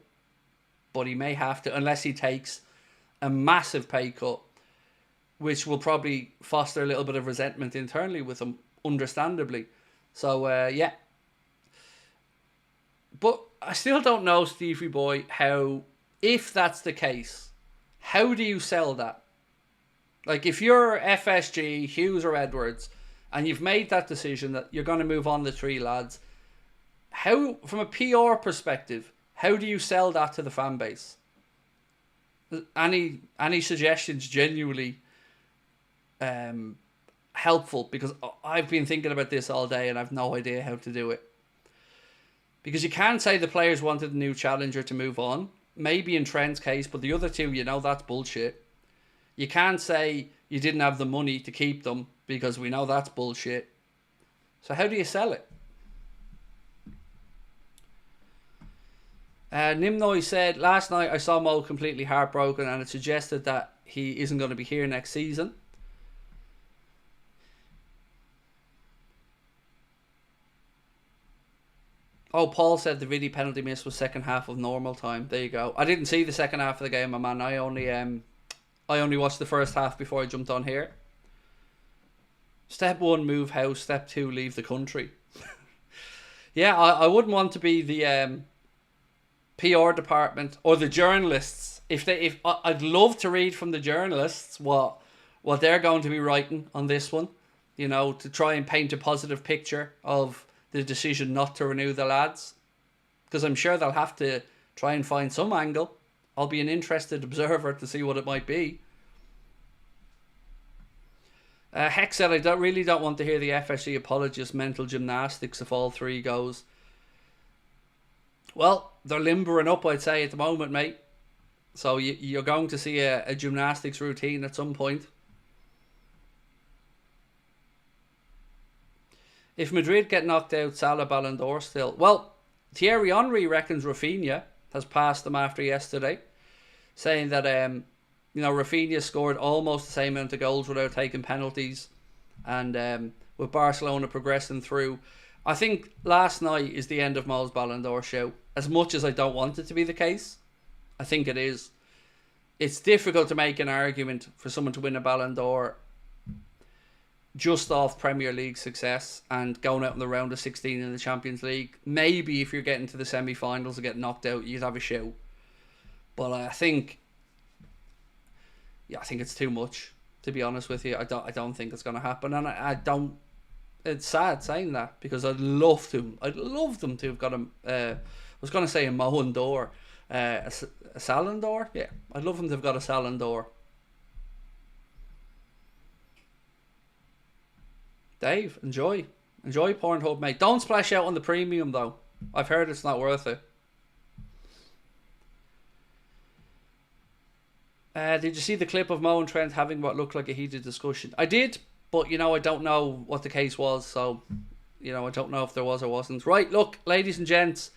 But he may have to, unless he takes a massive pay cut, which will probably foster a little bit of resentment internally with him, understandably. So, yeah. But I still don't know, Stevie Boy, how, if that's the case, how do you sell that? Like, if you're FSG, Hughes or Edwards, and you've made that decision that you're going to move on the 3 lads, how, from a PR perspective, how do you sell that to the fan base? Any suggestions genuinely helpful? Because I've been thinking about this all day and I've no idea how to do it. Because you can say the players wanted a new challenger to move on. Maybe in Trent's case, but the other 2, you know, that's bullshit. You can't say you didn't have the money to keep them because we know that's bullshit. So how do you sell it? Nimnoy said, last night I saw Mo completely heartbroken and it suggested that he isn't going to be here next season. Oh, Paul said the Vidi penalty miss was second half of normal time. There you go. I didn't see the second half of the game, my man. I only watched the first half before I jumped on here. Step 1, move house. Step 2, leave the country. Yeah, I wouldn't want to be the PR department or the journalists. If I'd love to read from the journalists what they're going to be writing on this one, you know, to try and paint a positive picture of the decision not to renew the lads, because I'm sure they'll have to try and find some angle. I'll be an interested observer to see what it might be. Hex said, I really don't want to hear the FSG apologist mental gymnastics if all 3 goes. Well, they're limbering up, I'd say, at the moment, mate. So you're going to see a gymnastics routine at some point. If Madrid get knocked out, Salah Balon d'Or still. Well, Thierry Henry reckons Rafinha has passed them after yesterday, saying that Rafinha scored almost the same amount of goals without taking penalties, and with Barcelona progressing through. I think last night is the end of Mo's Balon d'Or show. As much as I don't want it to be the case, I think it is. It's difficult to make an argument for someone to win a Balon d'Or just off Premier League success and going out in the round of 16 in the Champions League. Maybe if you're getting to the semi-finals and get knocked out, you'd have a show. But I think it's too much, to be honest with you. I don't think it's going to happen, and I don't. It's sad saying that because I'd love them to have got I was going to say a Mohan d'Or, a Salon d'Or. Yeah, I'd love them to have got a Salon d'Or. Dave, enjoy Pornhub, mate. Don't splash out on the premium though. I've heard it's not worth it. Did you see the clip of Mo and Trent having what looked like a heated discussion? I did, but I don't know what the case was, so I don't know if there was or wasn't. Right, look, ladies and gents,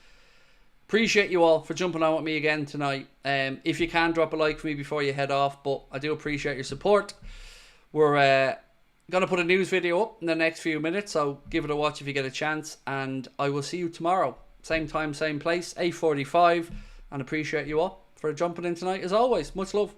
appreciate you all for jumping on with me again tonight. If you can, drop a like for me before you head off, but I do appreciate your support. We're going to put a news video up in the next few minutes, so give it a watch if you get a chance, and I will see you tomorrow. Same time, same place, 8:45, and appreciate you all for jumping in tonight as always. Much love.